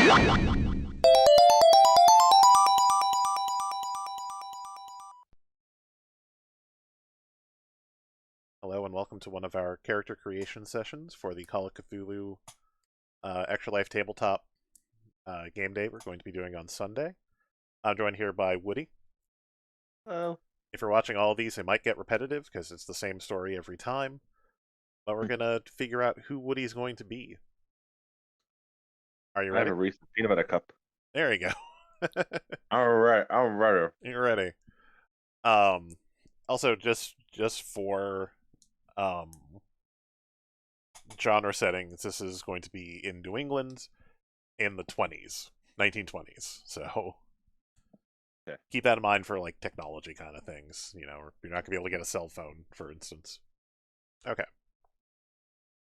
Hello and welcome to one of our character creation sessions for the Call of Cthulhu Extra Life Tabletop game day we're going to be doing on Sunday. I'm joined here by Woody. Hello. If you're watching all of these, it might get repetitive because it's the same story every time, but we're going to figure out who Woody's going to be. Are you I have ready? a Reese's peanut butter cup. There you go. Alright, I'm ready. You're ready. Also, just for genre settings, this is going to be in New England in the 1920s. So okay. Keep that in mind for like technology kind of things. You know, you're not going to be able to get a cell phone, for instance. Okay.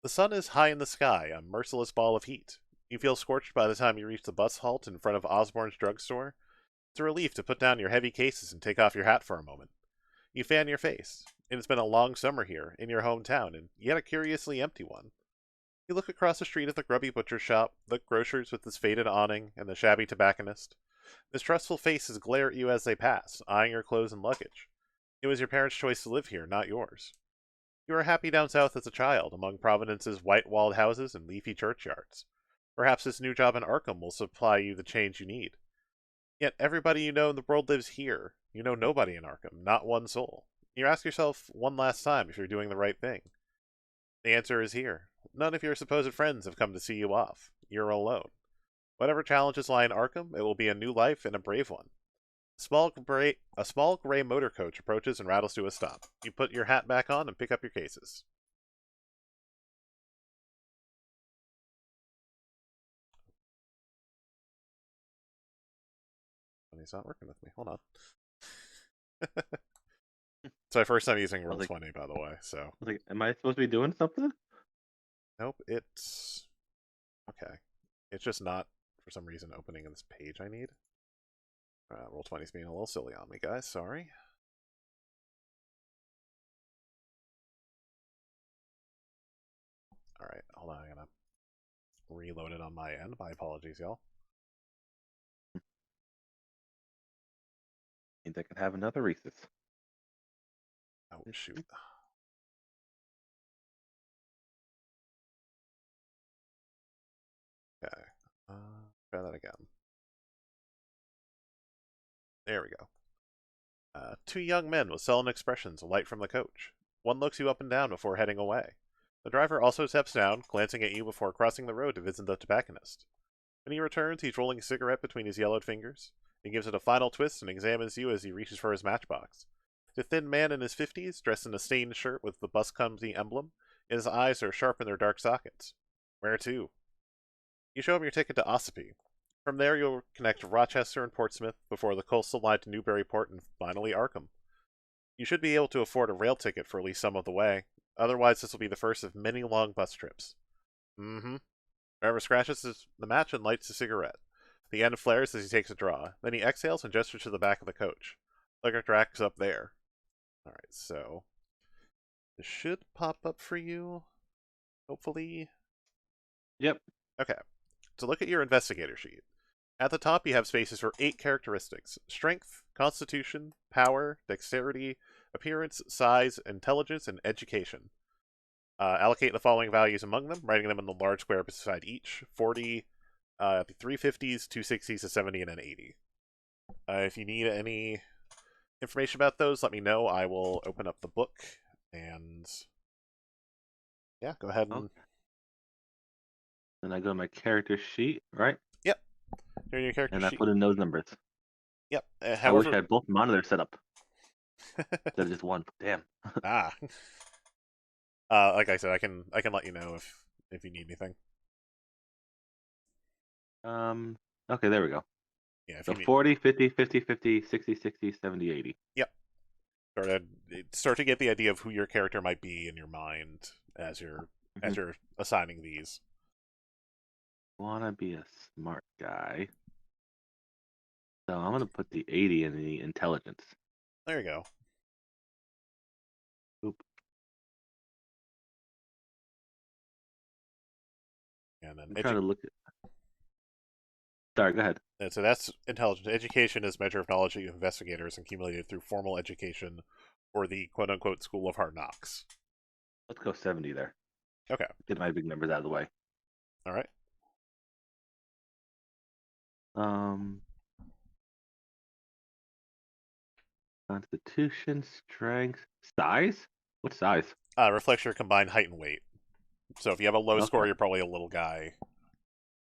The sun is high in the sky, a merciless ball of heat. You feel scorched by the time you reach the bus halt in front of Osborne's drugstore. It's a relief to put down your heavy cases and take off your hat for a moment. You fan your face. It has been a long summer here, in your hometown, and yet a curiously empty one. You look across the street at the grubby butcher shop, the grocers with its faded awning, and the shabby tobacconist. Mistrustful faces glare at you as they pass, eyeing your clothes and luggage. It was your parents' choice to live here, not yours. You were happy down south as a child, among Providence's white-walled houses and leafy churchyards. Perhaps this new job in Arkham will supply you the change you need. Yet everybody you know in the world lives here. You know nobody in Arkham, not one soul. You ask yourself one last time if you're doing the right thing. The answer is here. None of your supposed friends have come to see you off. You're alone. Whatever challenges lie in Arkham, it will be a new life and a brave one. A small gray motor coach approaches and rattles to a stop. You put your hat back on and pick up your cases. He's not working with me. Hold on. It's my first time using Roll20, by the way, so... am I supposed to be doing something? Nope, it's... Okay. It's just not, for some reason, opening this page I need. Roll20's being a little silly on me, guys. Sorry. Alright, hold on. I'm gonna reload it on my end. My apologies, y'all. Means I could have another Reese's. Oh, shoot. Okay. Try that again. There we go. Two young men with sullen expressions alight from the coach. One looks you up and down before heading away. The driver also steps down, glancing at you before crossing the road to visit the tobacconist. When he returns, he's rolling a cigarette between his yellowed fingers. He gives it a final twist and examines you as he reaches for his matchbox. The thin man in his 50s, dressed in a stained shirt with the bus company emblem, and his eyes are sharp in their dark sockets. Where to? You show him your ticket to Ossipee. From there, you'll connect Rochester and Portsmouth before the coastal line to Newburyport and finally Arkham. You should be able to afford a rail ticket for at least some of the way. Otherwise, this will be the first of many long bus trips. Driver scratches the match and lights a cigarette. The end flares as he takes a draw. Then he exhales and gestures to the back of the coach. Liquor track's up there. Alright, so... this should pop up for you. Hopefully. Yep. Okay. So look at your investigator sheet. At the top, you have spaces for 8 characteristics: strength, constitution, power, dexterity, appearance, size, intelligence, and education. Allocate the following values among them, writing them in the large square beside each: 40, 350s, 260s, a 70, and an 80. If you need any information about those, let me know. I will open up the book and... yeah, go ahead and... Then I go to my character sheet, right? Yep. Here your character and sheet. I put in those numbers. Yep. I wish I had both monitors set up. Instead of just one. Damn. Like I said, I can let you know if you need anything. Okay, there we go. Yeah, if so you need... 40, 50, 50, 50, 60, 60, 70, 80. Yep. Start to get the idea of who your character might be in your mind as you're assigning these. Wanna be a smart guy. So I'm gonna put the 80 in the intelligence. There you go. Oop. And then I'm trying to look at... Sorry, go ahead. And so that's intelligence. Education is measure of knowledge of investigators accumulated through formal education or the quote-unquote school of hard knocks. Let's go 70 there. Okay. Get my big numbers out of the way. All right. Constitution, strength, size? What size? Reflects your combined height and weight. So if you have a low score, Okay. you're probably a little guy.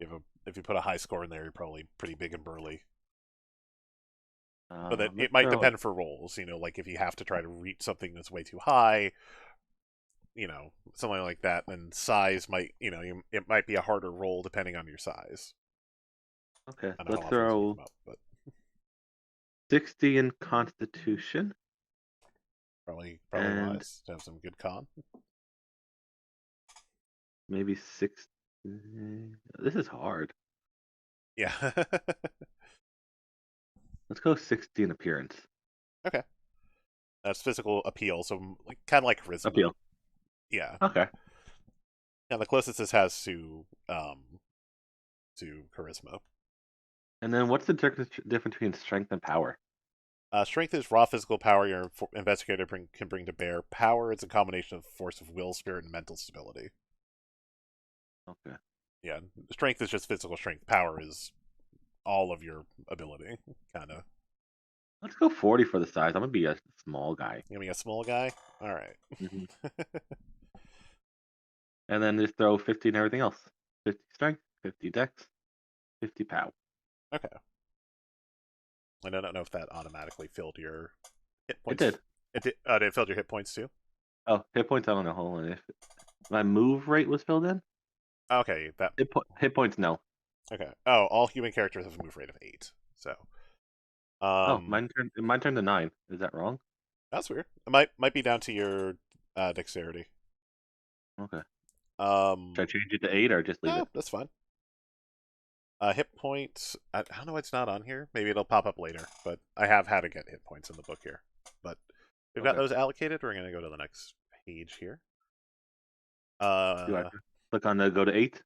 If you put a high score in there, you're probably pretty big and burly. But it Let's might throw depend for roles. Like if you have to try to reach something that's way too high, something like that, then size might, it might be a harder roll depending on your size. Okay, I don't know let's how often you throw come up, but 60 in Constitution probably and wise to have some good con. maybe 6. This is hard. Yeah. Let's go 60 in appearance. Okay. That's physical appeal, so kind of like charisma. Appeal. Yeah. Okay. Now the closest this has to charisma. And then what's the difference between strength and power? Strength is raw physical power your investigator can bring to bear. Power is a combination of force of will, spirit, and mental stability. Okay. Yeah, strength is just physical strength. Power is all of your ability, kind of. Let's go 40 for the size. I'm gonna be a small guy. You gonna be a small guy? All right. Mm-hmm. And then just throw 50 and everything else. 50 strength, 50 dex, 50 power. Okay. And I don't know if that automatically filled your hit It points. did. It did. Did it fill your hit points too? Oh, hit points. I don't know. Hold on. If my move rate was filled in, Okay. That. hit points. No. Okay. Oh, all human characters have a move rate of 8. So. Oh, mine turned to 9. Is that wrong? That's weird. It might be down to your dexterity. Okay. Um. Should I change it to 8 or just leave No, it? that's fine. Hit points. I don't know why it's not on here. Maybe it'll pop up later. But I have had to get hit points in the book here. But we've got Okay. those allocated. We're gonna go to the next page here. Do I click on the go to 8?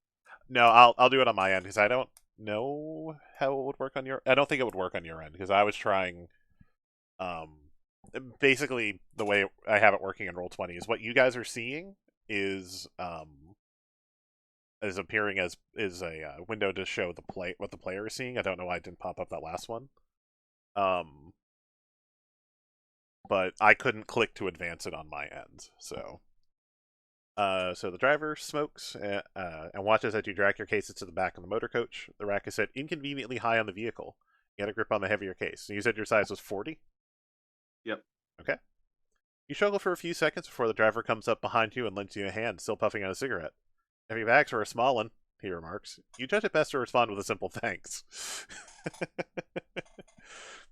No, I'll do it on my end because I don't know how it would work on your. I don't think it would work on your end because I was trying. Um, Basically the way I have it working in Roll20 is what you guys are seeing is appearing as is a window to show what the player is seeing. I don't know why it didn't pop up that last one. But I couldn't click to advance it on my end, so. So the driver smokes and watches as you drag your cases to the back of the motor coach. The rack is set inconveniently high on the vehicle. You get a grip on the heavier case. You said your size was 40? Yep. Okay. You struggle for a few seconds before the driver comes up behind you and lends you a hand, still puffing on a cigarette. Heavy bags for a small one, he remarks. You judge it best to respond with a simple thanks.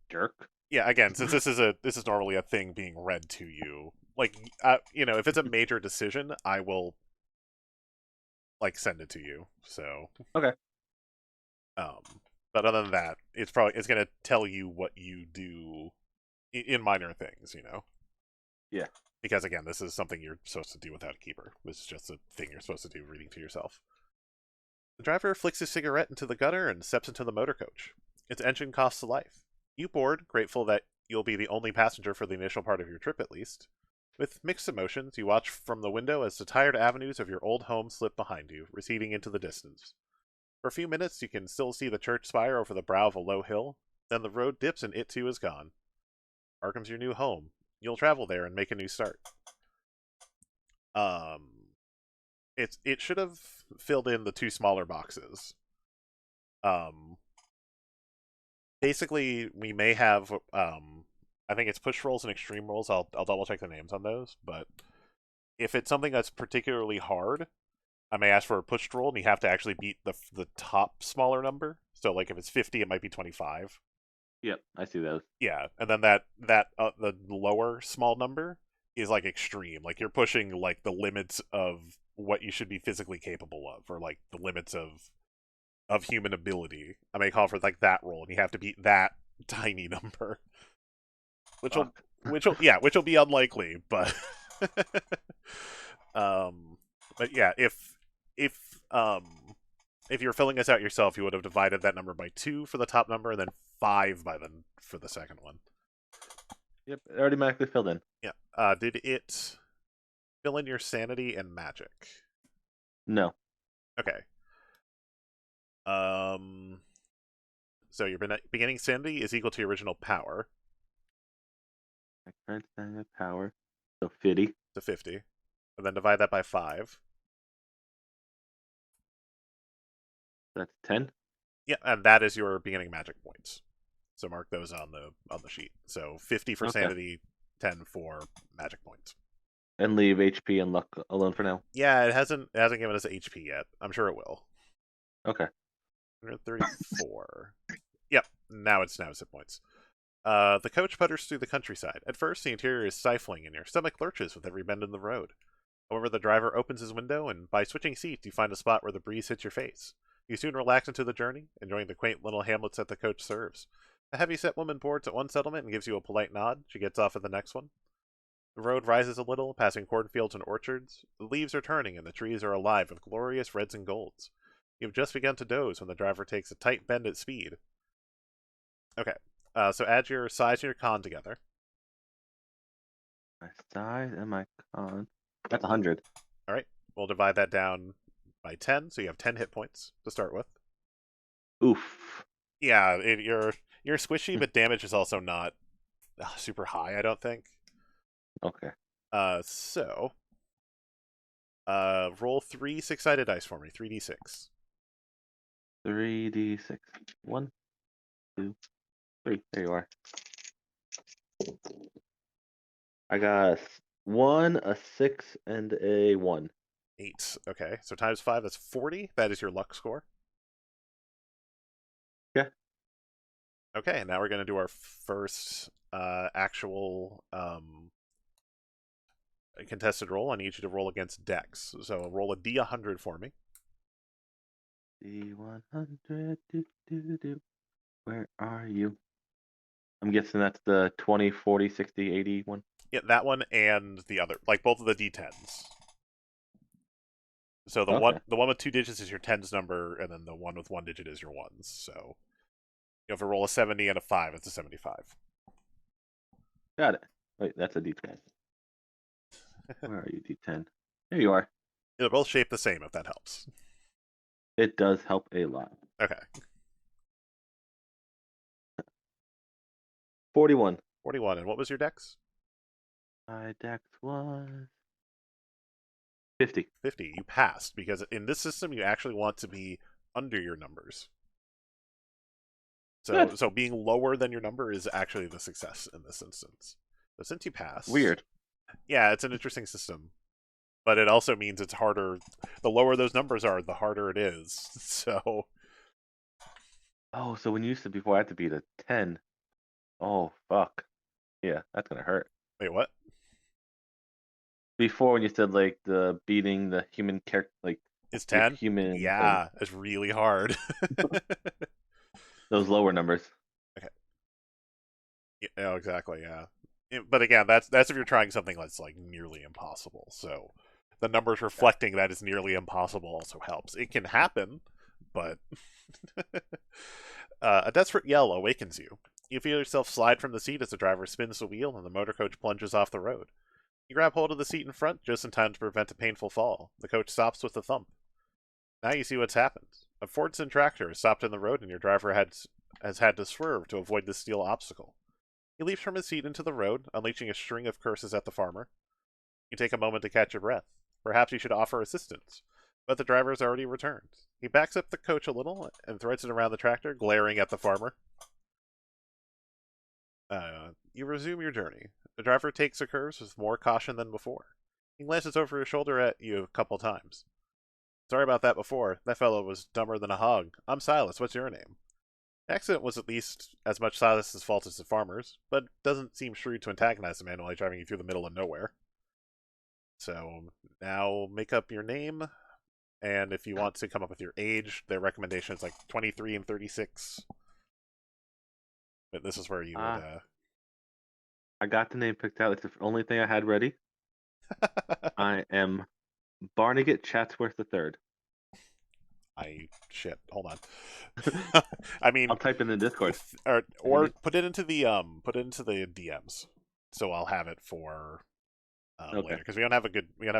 Jerk. Yeah, again, since this is normally a thing being read to you, if it's a major decision, I will send it to you. So Okay. But other than that, it's gonna tell you what you do in minor things, Yeah. Because again, this is something you're supposed to do without a keeper. This is just a thing you're supposed to do reading to yourself. The driver flicks his cigarette into the gutter and steps into the motor coach. Its engine costs a life. You board, grateful that you'll be the only passenger for the initial part of your trip at least. With mixed emotions, you watch from the window as the tired avenues of your old home slip behind you, receding into the distance. For a few minutes, you can still see the church spire over the brow of a low hill, then the road dips and it too is gone. Arkham's your new home. You'll travel there and make a new start. It should have filled in the 2 smaller boxes. Basically, we may have I think it's push rolls and extreme rolls. I'll double check the names on those, but if it's something that's particularly hard, I may ask for a pushed roll, and you have to actually beat the top smaller number. So, if it's 50, it might be 25. Yep, I see those. Yeah, and then that the lower small number is extreme. You're pushing the limits of what you should be physically capable of, or the limits of human ability. I may call for that roll, and you have to beat that tiny number, which will be unlikely, but but yeah, if if you were filling this out yourself, you would have divided that number by 2 for the top number, and then 5 for the second one. Yep, it automatically filled in. Yeah. Did it fill in your sanity and magic? No. Okay. So your beginning sanity is equal to your original power. My current standard power. So 50. To 50. And then divide that by 5. That's 10. Yeah, and that is your beginning magic points. So mark those on the sheet. So 50 for sanity, 10 for magic points. And leave HP and luck alone for now. Yeah, it hasn't given us HP yet. I'm sure it will. Okay. 134. Yep, now it's hit points. The coach putters through the countryside. At first, the interior is stifling, and your stomach lurches with every bend in the road. However, the driver opens his window, and by switching seats, you find a spot where the breeze hits your face. You soon relax into the journey, enjoying the quaint little hamlets that the coach serves. A heavy-set woman boards at one settlement and gives you a polite nod. She gets off at the next one. The road rises a little, passing cornfields and orchards. The leaves are turning, and the trees are alive with glorious reds and golds. You have just begun to doze when the driver takes a tight bend at speed. Okay, so add your size and your con together. My size and my con. That's 100. All right, we'll divide that down by 10, so you have 10 hit points to start with. Oof. Yeah, you're squishy, but damage is also not super high, I don't think. Okay. So roll 3 6-sided dice for me. 3d6. 3d6. 1, 2, 3. There you are. I got 1, a 6, and a 1. 8. Okay, so times 5, that's 40. That is your luck score. Yeah. Okay, and now we're going to do our first actual contested roll. I need you to roll against Dex. So roll a D100 for me. D100. Where are you? I'm guessing that's the 20, 40, 60, 80 one. Yeah, that one and the other, like both of the D10s. So the one with 2 digits is your tens number, and then the one with 1 digit is your ones. So you have to roll a 70 and a 5. It's a 75. Got it. Wait, that's a D10. Where are you, D10? There you are. They're both shaped the same, if that helps. It does help a lot. Okay. 41. 41. And what was your Dex? My Dex was 50. 50. You passed, because in this system, you actually want to be under your numbers. So being lower than your number is actually the success in this instance. So since you passed... Weird. Yeah, it's an interesting system. But it also means it's harder. The lower those numbers are, the harder it is. So... Oh, so when you said before I had to beat a 10. Oh, fuck. Yeah, that's going to hurt. Wait, what? Before when you said, like, the beating the human character, like... It's 10? Human... Yeah, it's really hard. Those lower numbers. Okay. Yeah, exactly, yeah. But again, that's if you're trying something that's like nearly impossible. So the numbers reflecting that is nearly impossible also helps. It can happen, but a desperate yell awakens you. You feel yourself slide from the seat as the driver spins the wheel and the motor coach plunges off the road. You grab hold of the seat in front just in time to prevent a painful fall. The coach stops with a thump. Now you see what's happened. A Fordson tractor has stopped in the road and your driver has had to swerve to avoid the steel obstacle. He leaps from his seat into the road, unleashing a string of curses at the farmer. You take a moment to catch your breath. Perhaps you should offer assistance. But the driver has already returned. He backs up the coach a little and threads it around the tractor, glaring at the farmer. You resume your journey. The driver takes the curves with more caution than before. He glances over his shoulder at you a couple times. Sorry about that before. That fellow was dumber than a hog. I'm Silas. What's your name? The accident was at least as much Silas's fault as the farmer's, but doesn't seem shrewd to antagonize a man while he's driving you through the middle of nowhere. So now make up your name, and if you want to come up with your age, their recommendation is like 23 and 36. But this is where you would... I got the name picked out. It's the only thing I had ready. I am Barnegat Chatsworth III. Shit. Hold on. I mean, I'll type in the Discord. or Maybe. put it into the DMs, so I'll have it for Okay. later because we don't have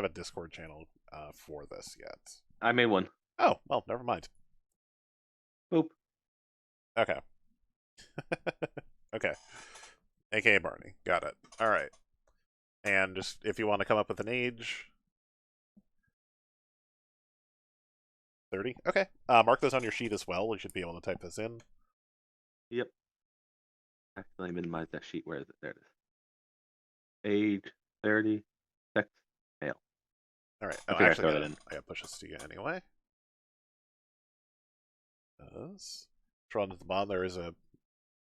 a Discord channel for this yet. I made one. Oh well, never mind. Boop. Okay. Okay. AKA Barney. Got it. All right. And just if you want to come up with an age, 30. Okay. Mark those on your sheet as well. We should be able to type this in. Yep. Actually, minimize that sheet. Where is it? There it is. Age 30. Sex male. All right. I Oh, figured I'd actually, throw that in. I gotta push this to you anyway. Drawn at the bottom, there is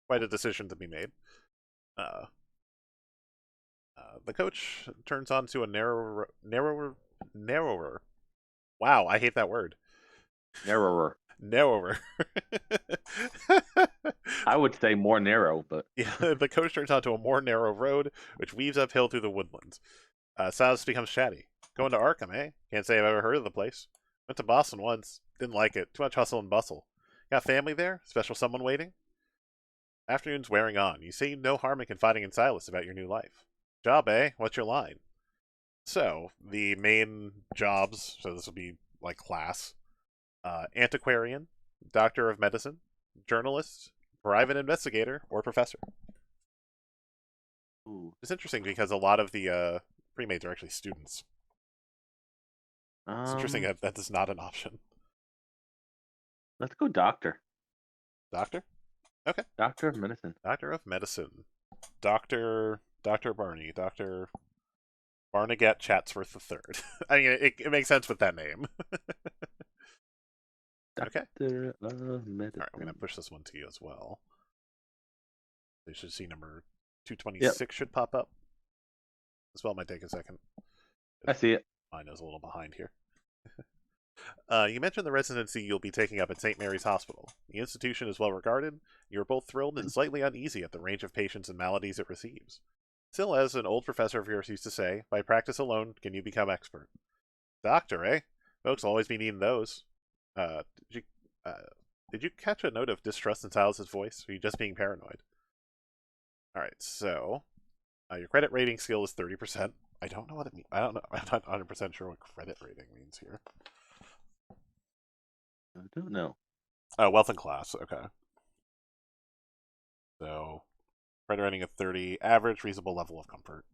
quite a decision to be made. Uh, the coach turns onto a narrower. Wow, I hate that word. Narrower. Narrower. I would say more narrow, but Yeah, the coach turns onto a more narrow road, which weaves uphill through the woodlands. Silence becomes chatty. Going to Arkham, eh? Can't say I've ever heard of the place. Went to Boston once. Didn't like it. Too much hustle and bustle. Got family there? Special someone waiting? Afternoon's wearing on. You say no harm in confiding in Silas about your new life. Job, eh? What's your line? So, the main jobs, so this will be like class, antiquarian, doctor of medicine, journalist, private investigator, or professor. ooh. It's interesting because a lot of the pre-mades are actually students. It's interesting that that is not an option. Let's go doctor. Doctor? Okay. Doctor of medicine. Doctor of medicine. Dr. Barney. Dr. Barnegat Chatsworth III. I mean, it makes sense with that name. Okay. Doctor of medicine. Alright, I'm going to push this one to you as well. You should see number 226 should pop up. This well might take a second. I see it. Mine is a little behind here. You mentioned the residency you'll be taking up at St. Mary's Hospital. The institution is well regarded. You are both thrilled and slightly uneasy at the range of patients and maladies it receives. Still, as an old professor of yours used to say, by practice alone can you become expert. Doctor, eh? Folks will always be needing those. Uh, did you, did you catch a note of distrust in Silas's voice? Or are you just being paranoid? Alright, so your credit rating skill is 30%. I don't know what it means. I don't know. I'm not 100% sure what credit rating means here. I don't know. Oh, wealth and class. Okay. So, credit rating of 30, average, reasonable level of comfort.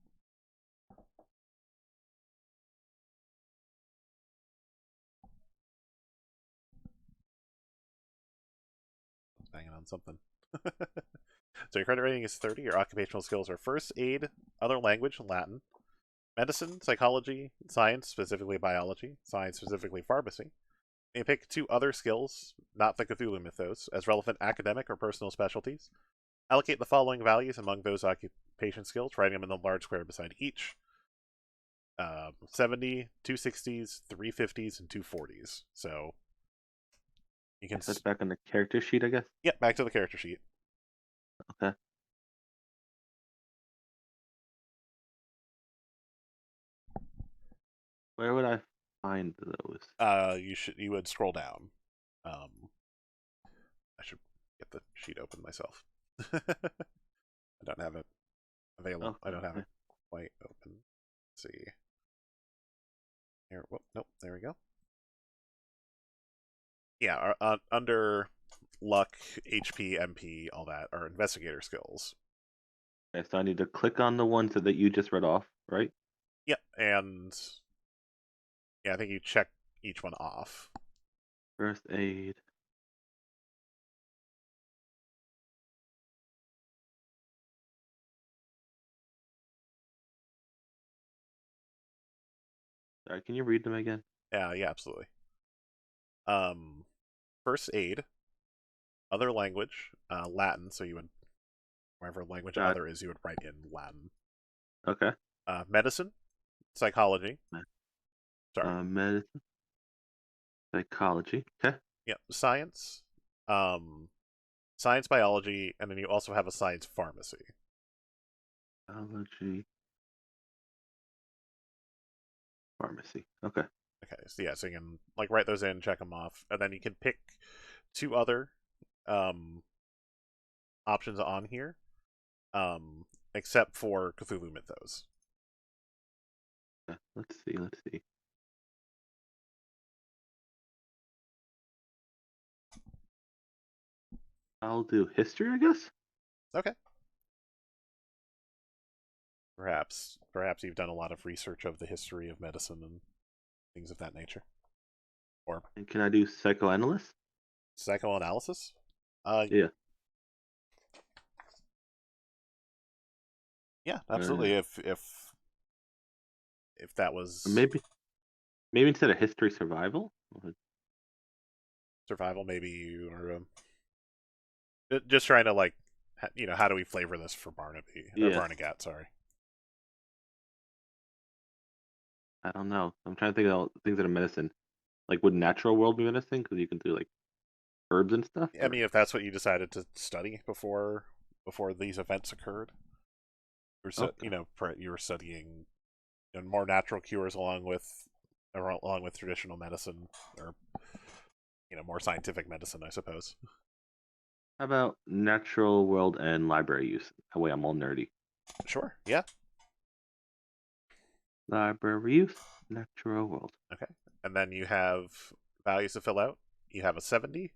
Banging on something. So your credit rating is 30. Your occupational skills are first aid, other language, Latin, medicine, psychology, science, specifically biology, science, specifically pharmacy. You may pick 2 other skills, not the Cthulhu mythos, as relevant academic or personal specialties. Allocate the following values among those occupation skills, writing them in the large square beside each. 70, 260s, 350s, and 240s. So you can... That's back on the character sheet, I guess? Yep, back to the character sheet. Okay. Where would I find those? You would scroll down. I should get the sheet open myself. I don't have it available. Okay. I don't have it quite open. Let's see. Here, whoop, nope, there we go. Yeah, under luck, HP, MP, all that are investigator skills. Okay, so I need to click on the ones that you just read off, right? Yep, and yeah, I think you check each one off. First aid. Sorry, can you read them again? Yeah, absolutely. First aid, other language, Latin. So you would, wherever language other is, you would write in Latin. Okay. Medicine, psychology. Sorry. Medicine, psychology. Okay. Yeah, science, science, biology, and then you also have a science pharmacy. Biology, pharmacy. Okay. Okay, so yeah, so you can like write those in, check them off, and then you can pick two other um, options on here, except for Cthulhu Mythos. Let's see. Let's see. I'll do history, I guess. Okay. Perhaps you've done a lot of research of the history of medicine and things of that nature, or And can I do psychoanalyst? psychoanalysis. Uh, Yeah. yeah, Uh, absolutely. If that was maybe instead of history, survival. survival, maybe you are just trying to like, how do we flavor this for Barnaby or Yeah. Barnegat? Sorry. I don't know. I'm trying to think of things that are medicine. Like, would natural world be medicine? Because you can do like herbs and stuff. I Or mean, if that's what you decided to study before these events occurred, okay, you were studying more natural cures along with traditional medicine, or more scientific medicine, I suppose. how about natural world and library use? That way, I'm all nerdy. Sure. Yeah. Library use, natural world. Okay. And then you have values to fill out. You have a 70.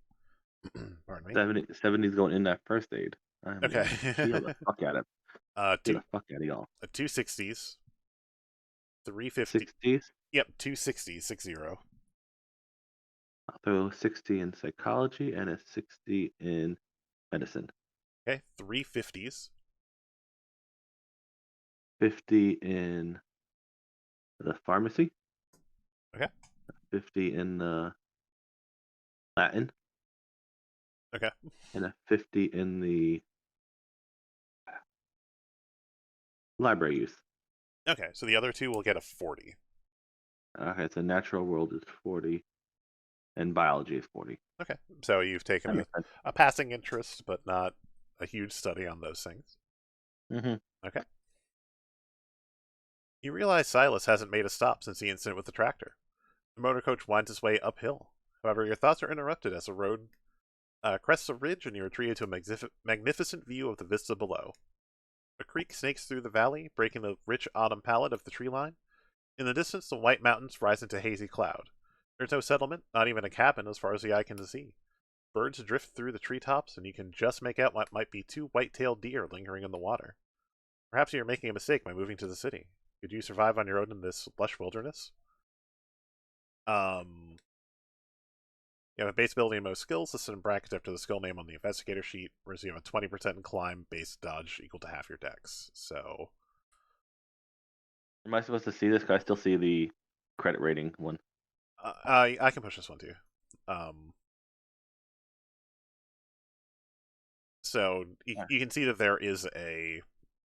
Pardon me. 70's going in that first aid. I'm Okay. gonna heal the fuck out of heal Two the fuck out of y'all. 260s, 350. 60s. Yep, 260s, 60. I'll throw 60 in psychology and a 60 in medicine. Okay, 350s. 50 in the pharmacy. Okay. 50 in the Latin. Okay. And a 50 in the library use. Okay, so the other two will get a 40. Okay, so natural world is 40 and biology is 40. Okay, so you've taken That makes sense. a passing interest, but not a huge study on those things. Mm-hmm. Okay. You realize Silas hasn't made a stop since the incident with the tractor. The motor coach winds its way uphill. However, your thoughts are interrupted as the road crests a ridge and you are treated to a magnificent view of the vista below. A creek snakes through the valley, breaking the rich autumn palette of the tree line. In the distance, the white mountains rise into hazy cloud. There's no settlement, not even a cabin as far as the eye can see. Birds drift through the treetops, and you can just make out what might be two white-tailed deer lingering in the water. Perhaps you're making a mistake by moving to the city. Could you survive on your own in this lush wilderness? Um, you have a base ability and most skills listed in brackets after the skill name on the investigator sheet, whereas you have a 20% in climb, base dodge equal to half your dex. So, Am I supposed to see this? Cause I still see the credit rating one. I can push this one too. Um, so Yeah. you can see that there is a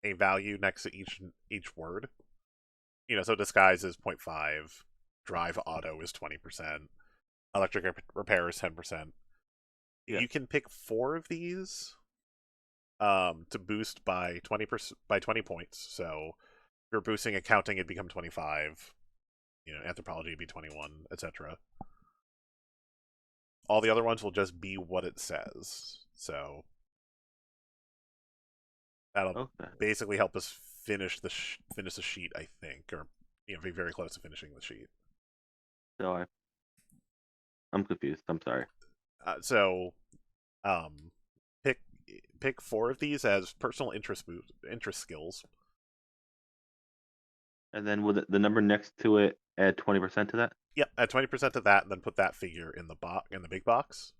value next to each word. So disguise is 0.5, drive auto is 20%, electric repair is 10%. Yeah. You can pick 4 of these to boost by 20 points. So if you're boosting accounting, it'd become 25. Anthropology would be 21, etc. All the other ones will just be what it says. So that'll Okay. basically help us finish finish the sheet, I think, or be very close to finishing the sheet. So I'm confused. I'm sorry. So pick pick 4 of these as personal interest skills. And then will the number next to it add 20% to that? Yep, add 20% to that, and then put that figure in the big box,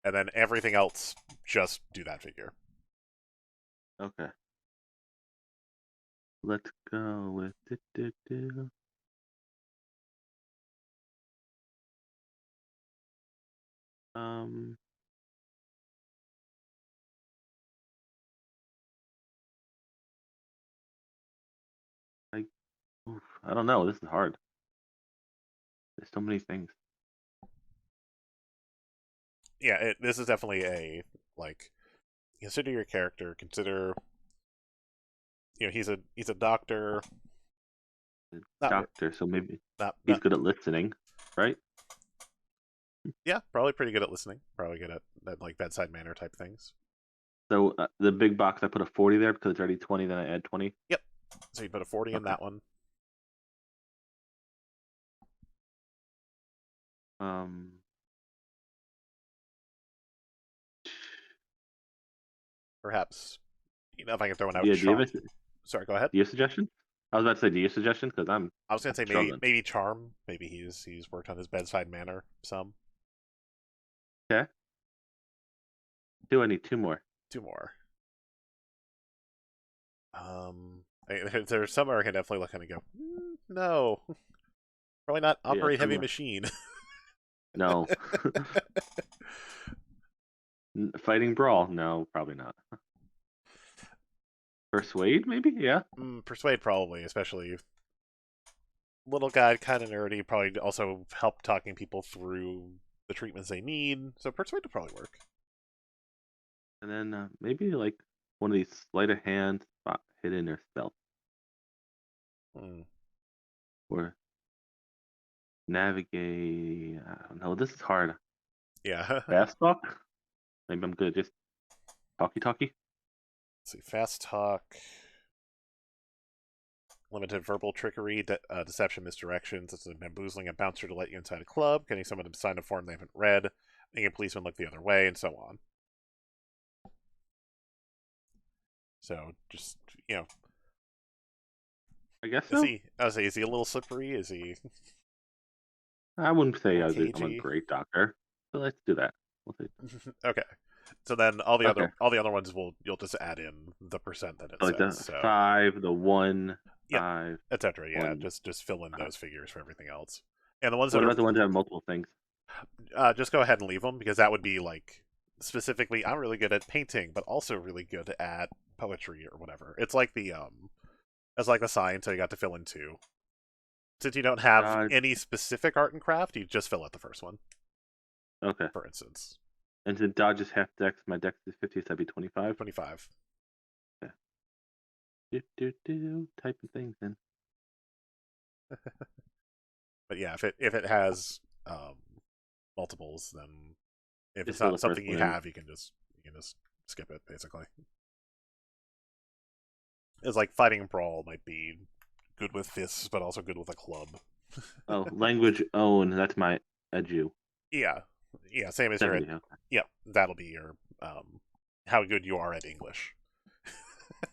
and then everything else just do that figure. Okay. Let's go with um. I I don't know. This is hard. There's so many things. Yeah, this is definitely a like consider your character. Consider he's a doctor. Not, Doctor, so maybe he's not. good at listening, right? Yeah, probably pretty good at listening. Probably good at like bedside manner type things. So the big box, I put a 40 there because it's already 20. Then I add 20. Yep. So you put a 40 in Okay. that one. Perhaps, if I can throw one out. Yeah. Do you have Sorry, go ahead. a suggestion? I was about to say, do you have a suggestion? Because I'm I was gonna say struggling. maybe charm. Maybe he's worked on his bedside manner some. Okay. I need 2 more? 2 more. There's some where I can definitely look and go, no, probably not operate heavy machine. No. Fighting brawl? No, probably not. Persuade, maybe? Yeah. Persuade probably, especially little guy, kind of nerdy. Probably also help talking people through the treatments they need. So persuade would probably work. And then maybe like one of these sleight of hand, spot hidden, or stealth. Or navigate. I don't know. This is hard. Yeah. Fast talk? Maybe I'm good at just talkie. Let's see. Fast talk. Limited verbal trickery, deception, misdirection, such as bamboozling a bouncer to let you inside a club, getting someone to sign a form they haven't read, making a policeman look the other way, and so on. So, just, I guess so. Is he a little slippery? Is he... I wouldn't say I'm a great doctor, but let's do that. Okay. So then all the other ones you'll just add in the percent that it like says. The 5, the 1, yeah, 5, etc. Yeah, 1. Just fill in those figures for everything else. And the ones what about the ones that have multiple things? Just go ahead and leave them, because that would be like specifically, I'm really good at painting, but also really good at poetry or whatever. It's like the science, so you got to fill in 2. Since you don't have any specific art and craft, you just fill out the first one. Okay. For instance. And to dodge is half dex, my dex is 50, so that'd be 25? 25. Yeah. Typing things in. But yeah, if it has multiples, then if it's not something you have, you can just skip it, basically. It's like fighting and brawl might be good with fists, but also good with a club. Oh, language own, that's my edu. Yeah, same as your. Yeah, that'll be your how good you are at English.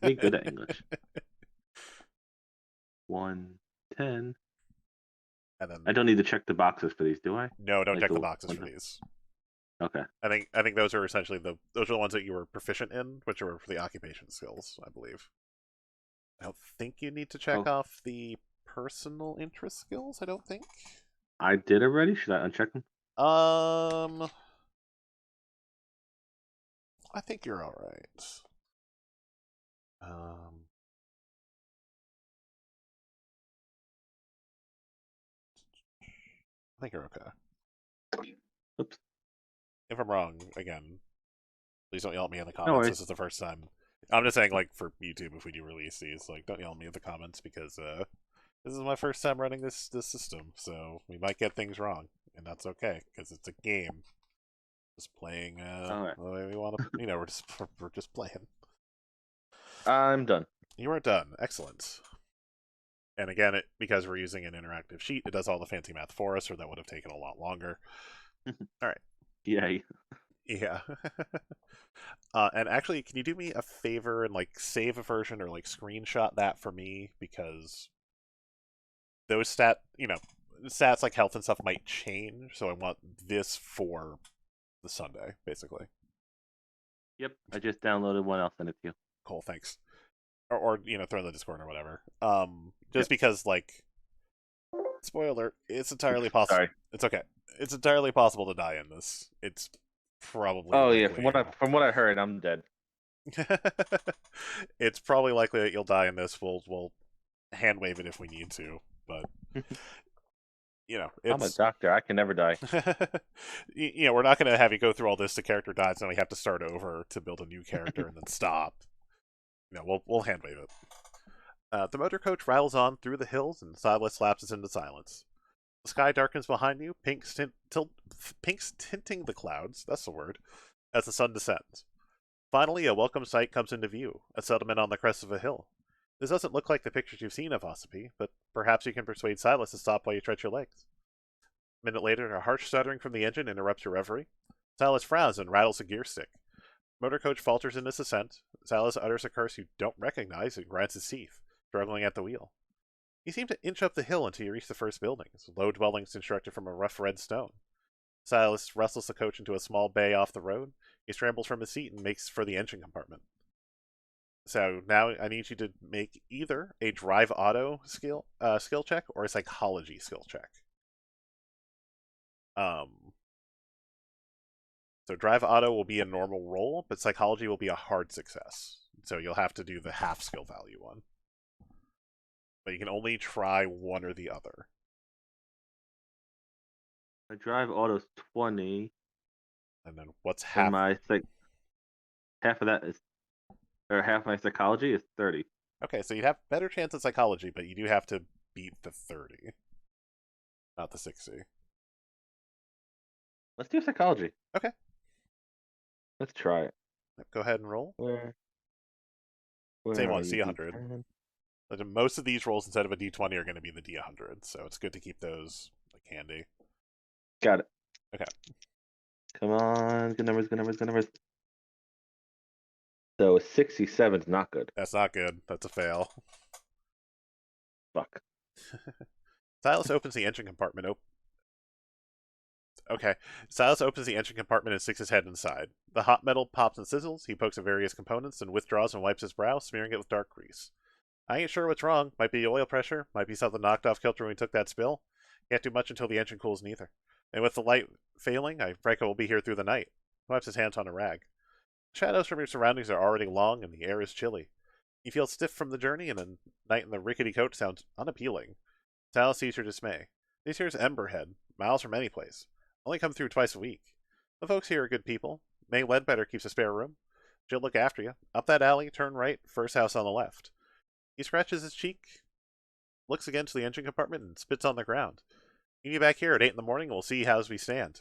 Be good at English. 1, 10. And then I don't need to check the boxes for these, do I? No, don't check the boxes for these. Okay. I think those are essentially those are the ones that you were proficient in, which are for the occupation skills, I believe. I don't think you need to check off the personal interest skills. I don't think. I did already. Should I uncheck them? I think you're all right. I think you're okay. Oops. If I'm wrong, again, please don't yell at me in the comments. This is the first time. I'm just saying, like, for YouTube, if we do release these, like, don't yell at me in the comments, because this is my first time running this system, so we might get things wrong, and that's okay, because it's a game. Just playing the way we want to. We're just playing. I'm done. You are done. Excellent. And again, because we're using an interactive sheet, it does all the fancy math for us, or that would have taken a lot longer. All right. Yay. Yeah. And actually, can you do me a favor and like save a version or like screenshot that for me, because those stats like health and stuff might change, so I want this for the Sunday, basically. Yep, I just downloaded one. I'll send it to you. Cool, thanks. Or throw in the Discord or whatever. Just because, like, spoiler alert, it's entirely possible. Sorry. It's okay. It's entirely possible to die in this. It's probably. Oh yeah, from what I heard, I'm dead. It's probably likely that you'll die in this. We'll hand wave it if we need to, but I'm a doctor. I can never die. We're not going to have you go through all this. The character dies, and we have to start over to build a new character and then stop. We'll hand wave it. The motor coach rattles on through the hills, and Silas lapses into silence. The sky darkens behind you, pinks tinting the clouds, that's the word, as the sun descends. Finally, a welcome sight comes into view, a settlement on the crest of a hill. This doesn't look like the pictures you've seen of Ossipee, but perhaps you can persuade Silas to stop while you stretch your legs. A minute later, a harsh stuttering from the engine interrupts your reverie. Silas frowns and rattles a gear stick. Motor coach falters in its ascent. Silas utters a curse you don't recognize and grinds his teeth, struggling at the wheel. You seem to inch up the hill until you reach the first buildings, low dwellings constructed from a rough red stone. Silas wrestles the coach into a small bay off the road. He scrambles from his seat and makes for the engine compartment. So now I need you to make either a drive auto skill check or a psychology skill check. So drive auto will be a normal roll, but psychology will be a hard success. So you'll have to do the half skill value one. But you can only try one or the other. My drive auto's 20. And then what's half? And my half of that is, or half my psychology is 30. Okay, so you'd have better chance at psychology, but you do have to beat the 30, not the 60. Let's do psychology. Okay. Let's try it. Go ahead and roll. Where Same are one, you, D100. Most of these rolls instead of a D20 are going to be the D100, so it's good to keep those like handy. Got it. Okay. Come on, good numbers, good numbers, good numbers. So 67 is not good. That's not good. That's a fail. Fuck. Silas opens the engine compartment. Okay. Silas opens the engine compartment and sticks his head inside. The hot metal pops and sizzles. He pokes at various components and withdraws and wipes his brow, smearing it with dark grease. I ain't sure what's wrong. Might be oil pressure. Might be something knocked off kilter when we took that spill. Can't do much until the engine cools neither. And with the light failing, I reckon we'll be here through the night. He wipes his hands on a rag. Shadows from your surroundings are already long, and the air is chilly. You feel stiff from the journey, and the night in the rickety coach sounds unappealing. Silas sees your dismay. This here's Emberhead, miles from any place. Only come through twice a week. The folks here are good people. May Ledbetter keeps a spare room. She'll look after you. Up that alley, turn right, first house on the left. He scratches his cheek, looks again to the engine compartment, and spits on the ground. Meet me back here at 8 in the morning, and we'll see how we stand.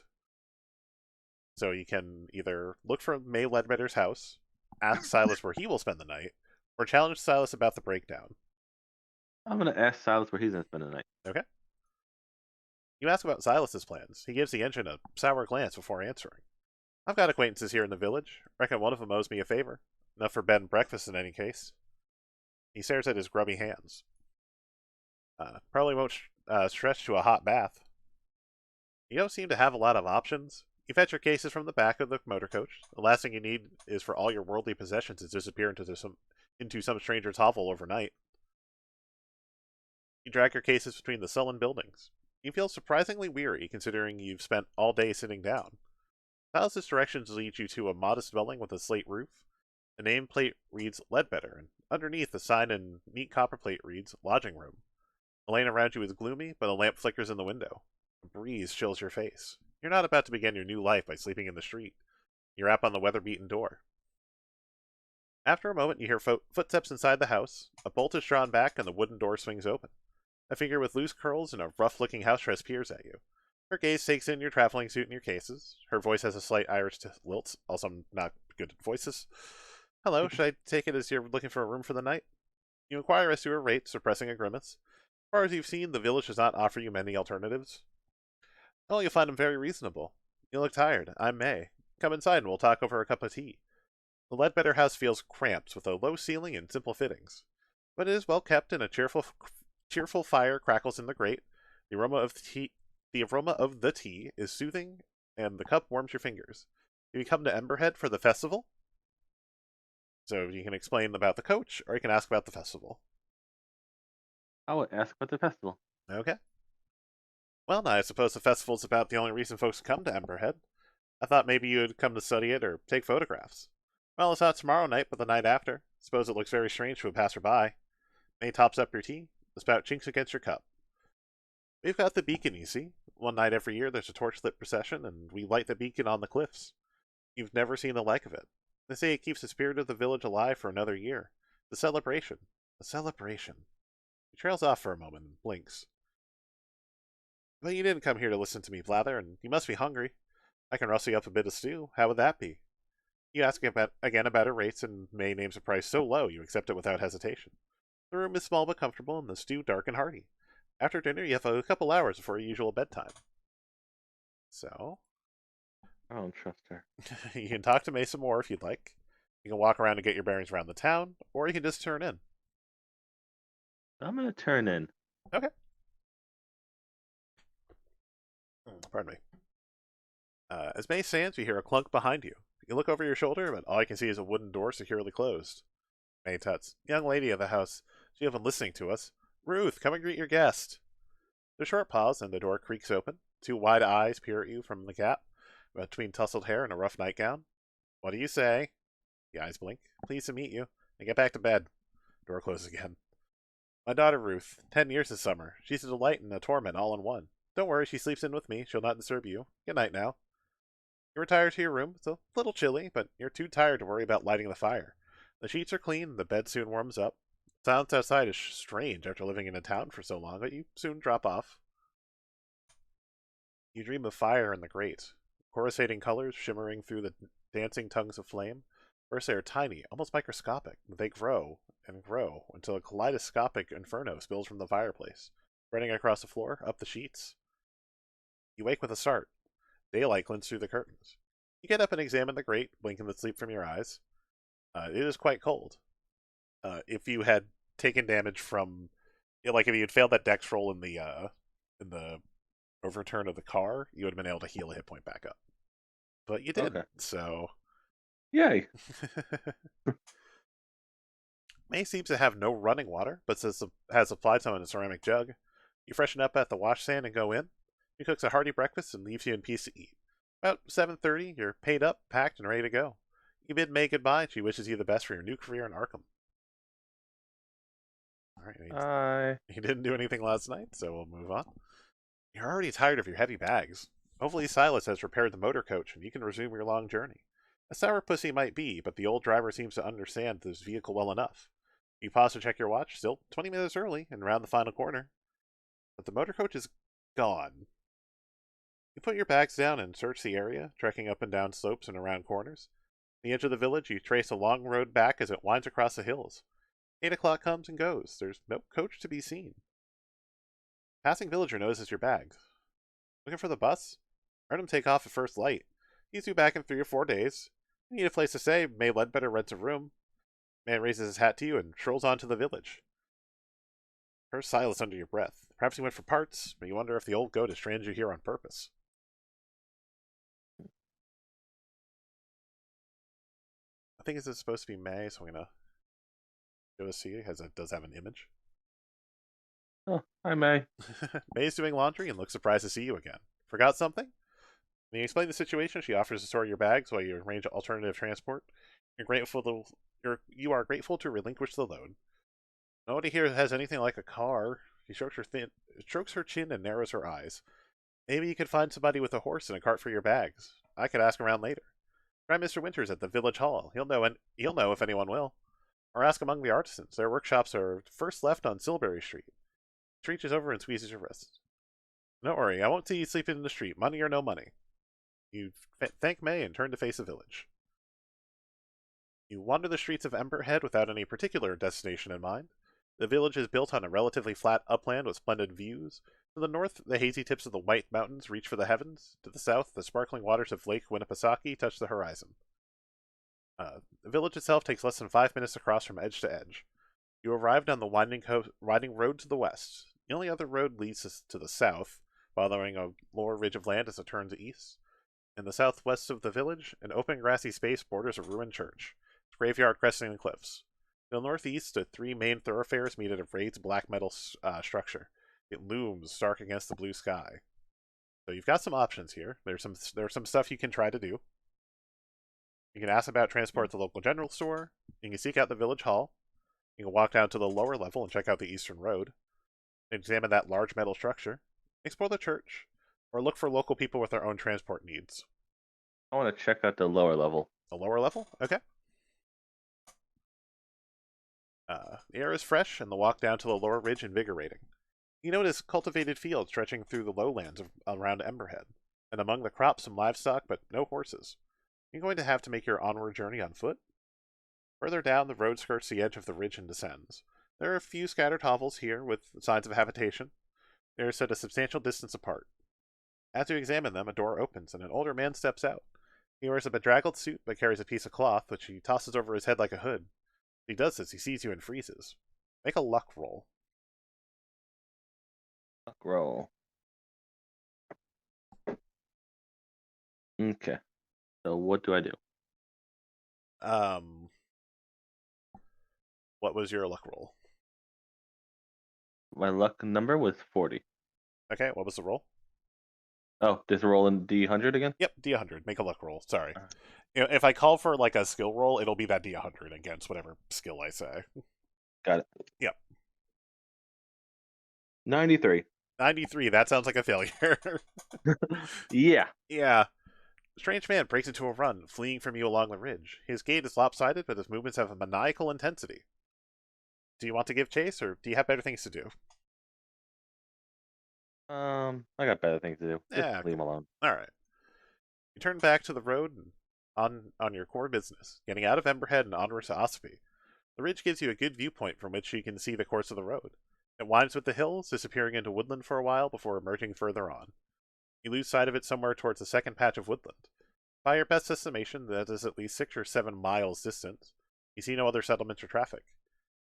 So you can either look for May Ledbetter's house, ask Silas where he will spend the night, or challenge Silas about the breakdown. I'm going to ask Silas where he's going to spend the night. Okay. You ask about Silas's plans. He gives the engine a sour glance before answering. I've got acquaintances here in the village. Reckon one of them owes me a favor. Enough for bed and breakfast in any case. He stares at his grubby hands. Probably won't stretch to a hot bath. You don't seem to have a lot of options. You fetch your cases from the back of the motor coach. The last thing you need is for all your worldly possessions to disappear into some stranger's hovel overnight. You drag your cases between the sullen buildings. You feel surprisingly weary, considering you've spent all day sitting down. Silas's directions lead you to a modest dwelling with a slate roof. The nameplate reads Ledbetter, and underneath the sign in neat copper plate reads Lodging Room. The lane around you is gloomy, but a lamp flickers in the window. A breeze chills your face. You're not about to begin your new life by sleeping in the street. You rap on the weather-beaten door. After a moment, you hear footsteps inside the house. A bolt is drawn back, and the wooden door swings open. A figure with loose curls and a rough-looking house dress peers at you. Her gaze takes in your traveling suit and your cases. Her voice has a slight Irish lilt. Also, I'm not good at voices. Hello, should I take it as you're looking for a room for the night? You inquire as to her rate, suppressing a grimace. As far as you've seen, the village does not offer you many alternatives. Oh, you'll find them very reasonable. You look tired. I'm May. Come inside and we'll talk over a cup of tea. The Ledbetter house feels cramped, with a low ceiling and simple fittings. But it is well kept, and a cheerful fire crackles in the grate. The aroma of the tea is soothing, and the cup warms your fingers. Have you come to Emberhead for the festival? So you can explain about the coach, or you can ask about the festival. I would ask about the festival. Okay. Well, now I suppose the festival's about the only reason folks come to Emberhead. I thought maybe you would come to study it or take photographs. Well, it's not tomorrow night, but the night after. Suppose it looks very strange to a passerby. May tops up your tea. The spout chinks against your cup. We've got the beacon, you see. One night every year there's a torchlit procession, and we light the beacon on the cliffs. You've never seen the like of it. They say it keeps the spirit of the village alive for another year. The celebration. A celebration. He trails off for a moment and blinks. But you didn't come here to listen to me blather, and you must be hungry. I can rustle you up a bit of stew. How would that be? You ask again about her rates, and May names a price so low you accept it without hesitation. The room is small but comfortable, and the stew dark and hearty. After dinner, you have a couple hours before your usual bedtime. So, I don't trust her. you can talk to May some more if you'd like. You can walk around and get your bearings around the town, or you can just turn in. I'm gonna turn in. Okay. Pardon me. As May stands, you hear a clunk behind you. You look over your shoulder, but all you can see is a wooden door securely closed. May tuts. Young lady of the house, she have been listening to us. Ruth, come and greet your guest. There's a short pause, and the door creaks open. Two wide eyes peer at you from the gap, between tousled hair and a rough nightgown. What do you say? The eyes blink. Pleased to meet you. And get back to bed. Door closes again. My daughter Ruth, 10 years this summer. She's a delight and a torment all in one. Don't worry, she sleeps in with me. She'll not disturb you. Good night now. You retire to your room. It's a little chilly, but you're too tired to worry about lighting the fire. The sheets are clean, and the bed soon warms up. Silence outside is strange after living in a town for so long, but you soon drop off. You dream of fire in the grate, coruscating colors shimmering through the dancing tongues of flame. First they are tiny, almost microscopic, but they grow and grow until a kaleidoscopic inferno spills from the fireplace, spreading across the floor, up the sheets. You wake with a start. Daylight glints through the curtains. You get up and examine the grate, blinking the sleep from your eyes. It is quite cold. If you had taken damage from, like if you had failed that dex roll in the overturn of the car, you would have been able to heal a hit point back up. But you did, Okay. so Yay! May seems to have no running water, but has applied some in a ceramic jug. You freshen up at the washstand and go in. She cooks a hearty breakfast and leaves you in peace to eat. About 7:30, you're paid up, packed, and ready to go. You bid May goodbye, and she wishes you the best for your new career in Arkham. Alright, he didn't do anything last night, so we'll move on. You're already tired of your heavy bags. Hopefully Silas has repaired the motor coach, and you can resume your long journey. A sourpuss he might be, but the old driver seems to understand this vehicle well enough. You pause to check your watch, still 20 minutes early, and round the final corner. But the motor coach is gone. You put your bags down and search the area, trekking up and down slopes and around corners. At the edge of the village, you trace a long road back as it winds across the hills. 8 o'clock comes and goes. There's no coach to be seen. Passing villager notices your bags. Looking for the bus? Heard him take off at first light. He's due back in 3 or 4 days. You need a place to stay. May Ledbetter rents a room. Man raises his hat to you and strolls on to the village. Curse Silas under your breath. Perhaps he went for parts, but you wonder if the old goat has stranded you here on purpose. I think this is supposed to be May, so I'm gonna go to see as it does have an image. Oh, hi May. May's doing laundry and looks surprised to see you again. Forgot something? When you explain the situation, she offers to store your bags while you arrange alternative transport. You are grateful to relinquish the load. Nobody here has anything like a car. She strokes her chin and narrows her eyes. Maybe you could find somebody with a horse and a cart for your bags. I could ask around later. Try Mr. Winters at the village hall. He'll know if anyone will. Or ask among the artisans. Their workshops are first left on Silbury Street. She reaches over and squeezes your wrist. Don't worry, I won't see you sleeping in the street, money or no money. You thank May and turn to face the village. You wander the streets of Emberhead without any particular destination in mind. The village is built on a relatively flat upland with splendid views. To the north, the hazy tips of the White Mountains reach for the heavens. To the south, the sparkling waters of Lake Winnipesaukee touch the horizon. The village itself takes less than 5 minutes to cross from edge to edge. You arrived on the winding road to the west. The only other road leads to the south, following a lower ridge of land as it turns east. In the southwest of the village, an open grassy space borders a ruined church, its graveyard cresting the cliffs. To the northeast, the 3 main thoroughfares meet at a raised black metal structure. It looms stark against the blue sky. So you've got some options here. There's some stuff you can try to do. You can ask about transport at the local general store. You can seek out the village hall. You can walk down to the lower level and check out the eastern road. Examine that large metal structure. Explore the church. Or look for local people with their own transport needs. I want to check out the lower level. The lower level? Okay. The air is fresh, and the walk down to the lower ridge invigorating. You notice cultivated fields stretching through the lowlands around Emberhead, and among the crops some livestock, but no horses. You're going to have to make your onward journey on foot. Further down, the road skirts the edge of the ridge and descends. There are a few scattered hovels here with signs of habitation. They are set a substantial distance apart. As you examine them, a door opens and an older man steps out. He wears a bedraggled suit but carries a piece of cloth, which he tosses over his head like a hood. As he does this, he sees you and freezes. Make a luck roll. Luck roll. Okay. So what do I do? What was your luck roll? My luck number was 40. Okay, what was the roll? Oh, just roll in D100 again? Yep, D100. Make a luck roll. Sorry. If I call for like a skill roll, it'll be that D100 against whatever skill I say. Got it. Yep. 93. 93. That sounds like a failure. Yeah. Yeah. The strange man breaks into a run, fleeing from you along the ridge. His gait is lopsided, but his movements have a maniacal intensity. Do you want to give chase, or do you have better things to do? I got better things to do. Just Yeah, leave him alone. All right. You turn back to the road and on your core business, getting out of Emberhead and onward to Ospey. The ridge gives you a good viewpoint from which you can see the course of the road. It winds with the hills, disappearing into woodland for a while before emerging further on. You lose sight of it somewhere towards the second patch of woodland. By your best estimation, that is at least 6 or 7 miles distant. You see no other settlements or traffic.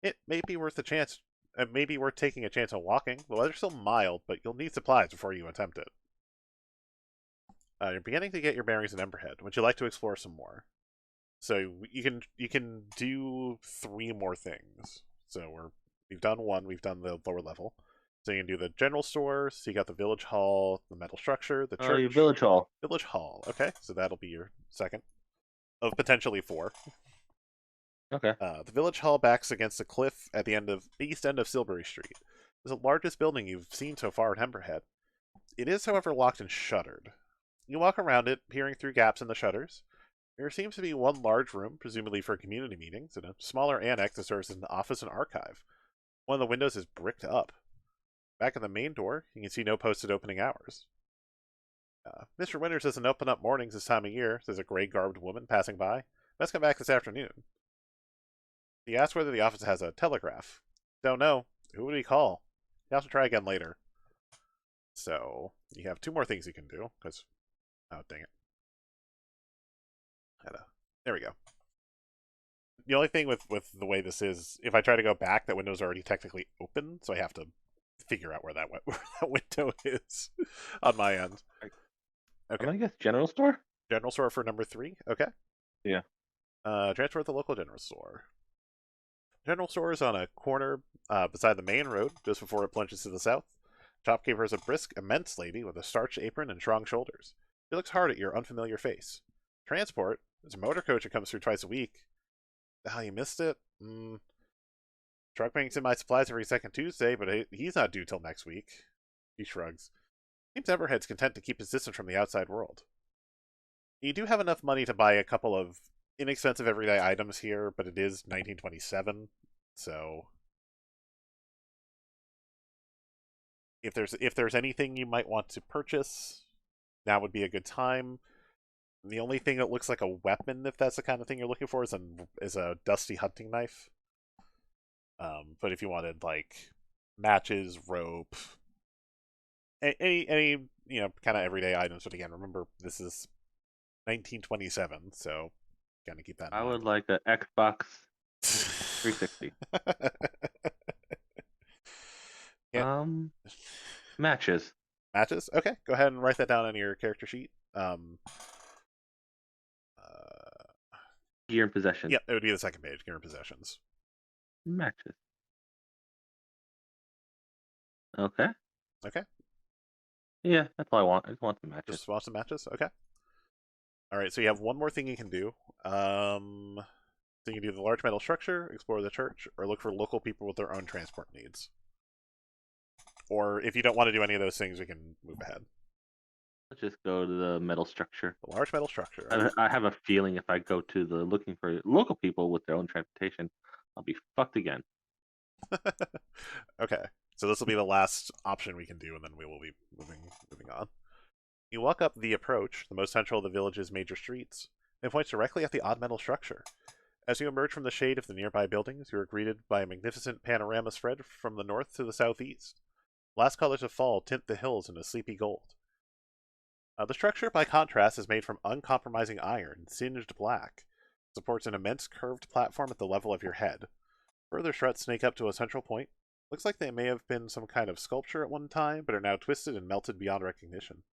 It may be worth a chance. It may be worth taking a chance on walking. The weather's still mild, but you'll need supplies before you attempt it. You're beginning to get your bearings in Emberhead. Would you like to explore some more? So you can do 3 more things. So we've done 1. We've done the lower level. So you can do the general store. So you got the village hall, the metal structure, the church. Your village hall. Village hall. Okay, so that'll be your second of potentially 4. Okay. The village hall backs against a cliff at the east end of Silbury Street. It's the largest building you've seen so far in Emberhead. It is, however, locked and shuttered. You walk around it, peering through gaps in the shutters. There seems to be one large room, presumably for community meetings, and a smaller annex that serves as an office and archive. One of the windows is bricked up. Back at the main door, you can see no posted opening hours. Mr. Winters doesn't open up mornings this time of year, says a gray-garbed woman passing by. Must come back this afternoon. He asks whether the office has a telegraph. Don't know. Who would he call? You have to try again later. So, you have 2 more things you can do, because... Oh, dang it. There we go. The only thing with the way this is, if I try to go back, that window's already technically open, so I have to figure out where that window is on my end. Okay. I'm gonna guess general store? General store for number 3? Okay. Yeah. Transfer to the local general store. General store is on a corner beside the main road, just before it plunges to the south. Shopkeeper is a brisk, immense lady with a starched apron and strong shoulders. She looks hard at your unfamiliar face. Transport? There's a motor coach that comes through twice a week. You missed it? Truck brings in my supplies every second Tuesday, but he's not due till next week. He shrugs. Seems Everhead's content to keep his distance from the outside world. You do have enough money to buy a couple of inexpensive everyday items here, but it is 1927, so if there's anything you might want to purchase, now would be a good time. The only thing that looks like a weapon, if that's the kind of thing you're looking for, is a dusty hunting knife. But if you wanted like matches, rope, any kind of everyday items, but again, remember this is 1927, so kind of keep that in mind. I would like an Xbox 360. Yeah. Matches. Matches? Okay, go ahead and write that down on your character sheet. Gear and possession. Yeah, it would be the second page, gear and possessions. Matches. Okay. Okay. Yeah, that's all I want. I just want some matches. Just want some matches? Okay. Alright, so you have one more thing you can do. So you can do the large metal structure, explore the church, or look for local people with their own transport needs. Or if you don't want to do any of those things, we can move ahead. Let's just go to the metal structure. The large metal structure. I have a feeling if I go to the looking for local people with their own transportation, I'll be fucked again. Okay, so this will be the last option we can do, and then we will be moving on. You walk up the approach, the most central of the village's major streets, and points directly at the odd metal structure. As you emerge from the shade of the nearby buildings, you are greeted by a magnificent panorama spread from the north to the southeast. Last colors of fall tint the hills in a sleepy gold. The structure, by contrast, is made from uncompromising iron, singed black. It supports an immense curved platform at the level of your head. Further struts snake up to a central point. Looks like they may have been some kind of sculpture at one time, but are now twisted and melted beyond recognition.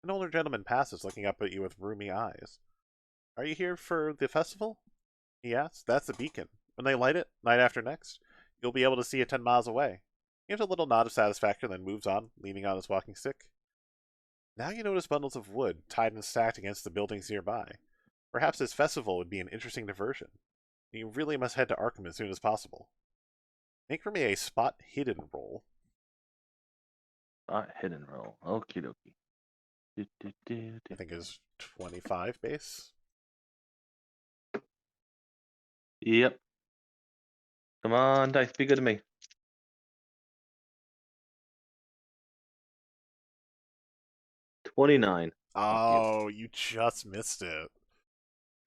An older gentleman passes, looking up at you with rheumy eyes. Are you here for the festival? He asks. That's the beacon. When they light it, night after next, you'll be able to see it 10 miles away. He gives a little nod of satisfaction, then moves on, leaning on his walking stick. Now you notice bundles of wood tied and stacked against the buildings nearby. Perhaps this festival would be an interesting diversion. You really must head to Arkham as soon as possible. Make for me a spot hidden roll. Hidden roll. Okie dokie. I think is 25 base. Yep. Come on, dice, be good to me. $29. Oh, you just missed it.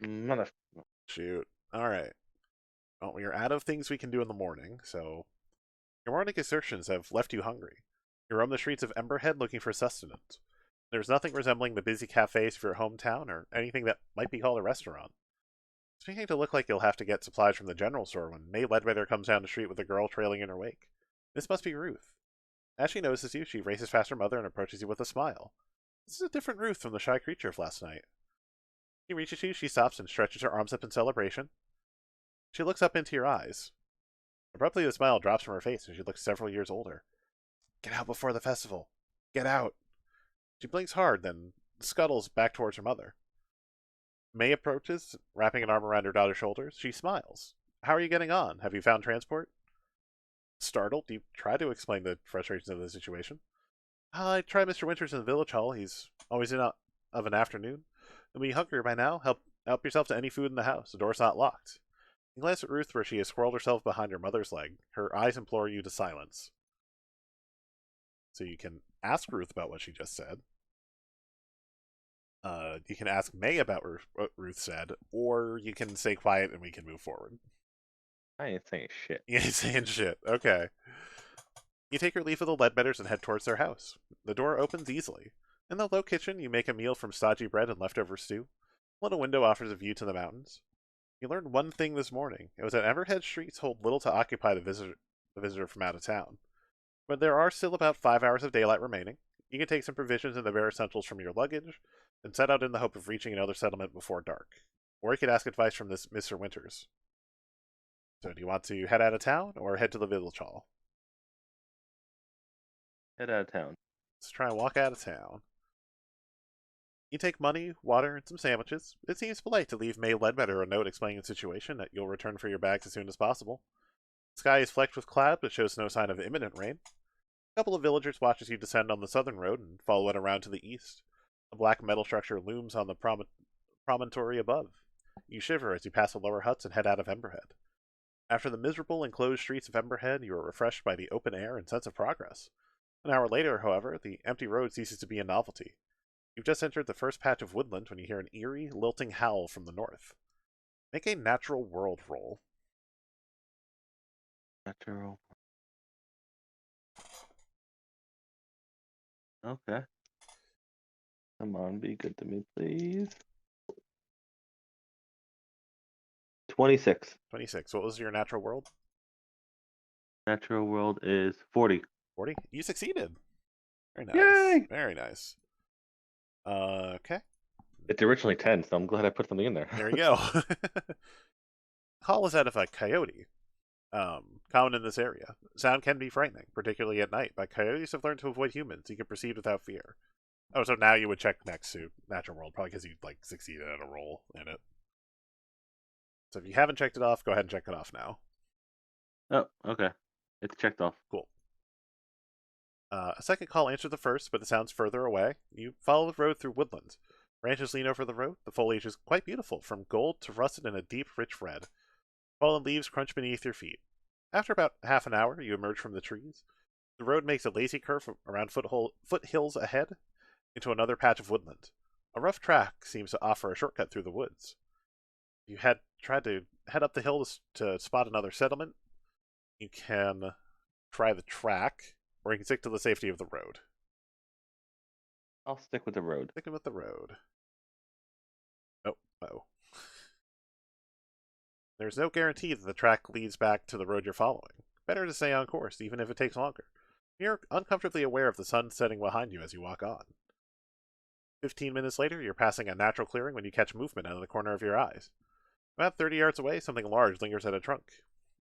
Mother. Shoot. Alright. Well, we are out of things we can do in the morning, so your morning exertions have left you hungry. You roam the streets of Emberhead looking for sustenance. There's nothing resembling the busy cafes of your hometown or anything that might be called a restaurant. It's beginning to look like you'll have to get supplies from the general store when May Ledbetter comes down the street with a girl trailing in her wake. This must be Ruth. As she notices you, she races past her mother and approaches you with a smile. This is a different Ruth from the shy creature of last night. She reaches you, she stops and stretches her arms up in celebration. She looks up into your eyes. Abruptly, the smile drops from her face and she looks several years older. Get out before the festival. Get out. She blinks hard, then scuttles back towards her mother. May approaches, wrapping an arm around her daughter's shoulders. She smiles. How are you getting on? Have you found transport? Startled, you try to explain the frustrations of the situation. I tried Mr. Winters in the village hall. He's always in of an afternoon. You'll be hungry by now. Help yourself to any food in the house. The door's not locked. You glance at Ruth, where she has squirreled herself behind her mother's leg. Her eyes implore you to silence. So you can ask Ruth about what she just said. You can ask May about what Ruth said, or you can stay quiet and we can move forward. I ain't saying shit. You ain't saying shit. Okay. You take your leave of the Ledbetters and head towards their house. The door opens easily. In the low kitchen, you make a meal from stodgy bread and leftover stew. A little window offers a view to the mountains. You learned one thing this morning. It was that Everhead streets hold little to occupy the visitor from out of town. But there are still about 5 hours of daylight remaining. You can take some provisions and the bare essentials from your luggage, and set out in the hope of reaching another settlement before dark. Or you could ask advice from this Mr. Winters. So do you want to head out of town, or head to the village hall? Head out of town. Let's try and walk out of town. You take money, water, and some sandwiches. It seems polite to leave May Ledbetter a note explaining the situation, that you'll return for your bags as soon as possible. The sky is flecked with cloud, but shows no sign of imminent rain. A couple of villagers watch as you descend on the southern road and follow it around to the east. A black metal structure looms on the promontory above. You shiver as you pass the lower huts and head out of Emberhead. After the miserable enclosed streets of Emberhead, you are refreshed by the open air and sense of progress. An hour later, however, the empty road ceases to be a novelty. You've just entered the first patch of woodland when you hear an eerie, lilting howl from the north. Make a natural world roll. Natural. Okay. Come on, be good to me, please. 26. 26. What was your natural world? Natural world is 40. 40? You succeeded. Very nice. Yay! Very nice. Okay. It's originally 10, so I'm glad I put something in there. There you go. Call is out of a coyote. Common in this area. Sound can be frightening, particularly at night, but coyotes have learned to avoid humans. You can proceed without fear. Oh, so now you would check next to Natural World, probably because you succeeded at a roll in it. So if you haven't checked it off, go ahead and check it off now. Oh, okay. It's checked off. Cool. A second call answered the first, but it sounds further away. You follow the road through woodlands. Branches lean over the road. The foliage is quite beautiful, from gold to russet and a deep, rich red. Fallen leaves crunch beneath your feet. After about half an hour, you emerge from the trees. The road makes a lazy curve around foothills ahead into another patch of woodland. A rough track seems to offer a shortcut through the woods. You had tried to head up the hill to spot another settlement. You can try the track, or you can stick to the safety of the road. I'll stick with the road. Sticking with the road. Oh. There's no guarantee that the track leads back to the road you're following. Better to stay on course, even if it takes longer. You're uncomfortably aware of the sun setting behind you as you walk on. 15 minutes later, you're passing a natural clearing when you catch movement out of the corner of your eyes. About 30 yards away, something large lingers at a trunk.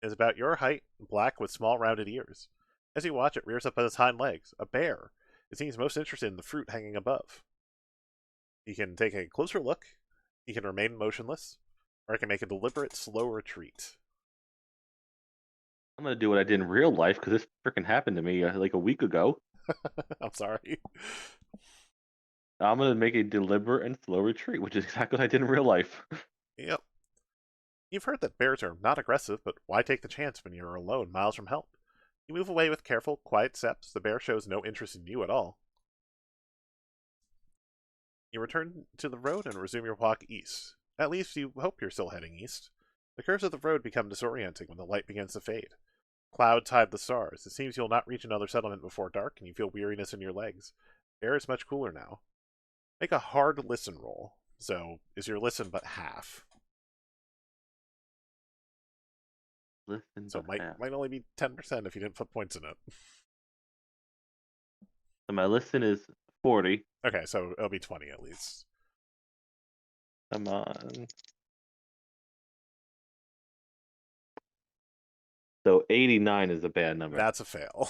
It is about your height, black with small rounded ears. As you watch, it rears up on its hind legs. A bear. It seems most interested in the fruit hanging above. You can take a closer look, you can remain motionless, or you can make a deliberate, slow retreat. I'm gonna do what I did in real life because this freaking happened to me like a week ago. I'm sorry. I'm gonna make a deliberate and slow retreat, which is exactly what I did in real life. Yep. You've heard that bears are not aggressive, but why take the chance when you're alone, miles from help? You move away with careful, quiet steps. The bear shows no interest in you at all. You return to the road and resume your walk east. At least you hope you're still heading east. The curves of the road become disorienting when the light begins to fade. Clouds hide the stars. It seems you'll not reach another settlement before dark, and you feel weariness in your legs. The air is much cooler now. Make a hard listen roll. So, is your listen but half? Listen, So but might only be 10% if you didn't put points in it. So my listen is 40. Okay, so it'll be 20 at least. Come on. So 89 is a bad number. That's a fail.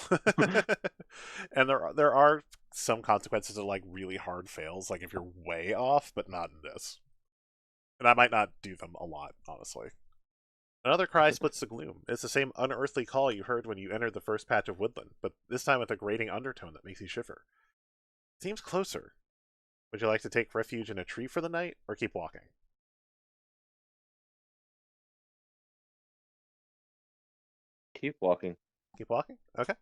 And there are some consequences to like really hard fails, like if you're way off, but not in this. And I might not do them a lot, honestly. Another cry splits the gloom. It's the same unearthly call you heard when you entered the first patch of woodland, but this time with a grating undertone that makes you shiver. It seems closer. Would you like to take refuge in a tree for the night, or keep walking? Keep walking. Keep walking? Okay.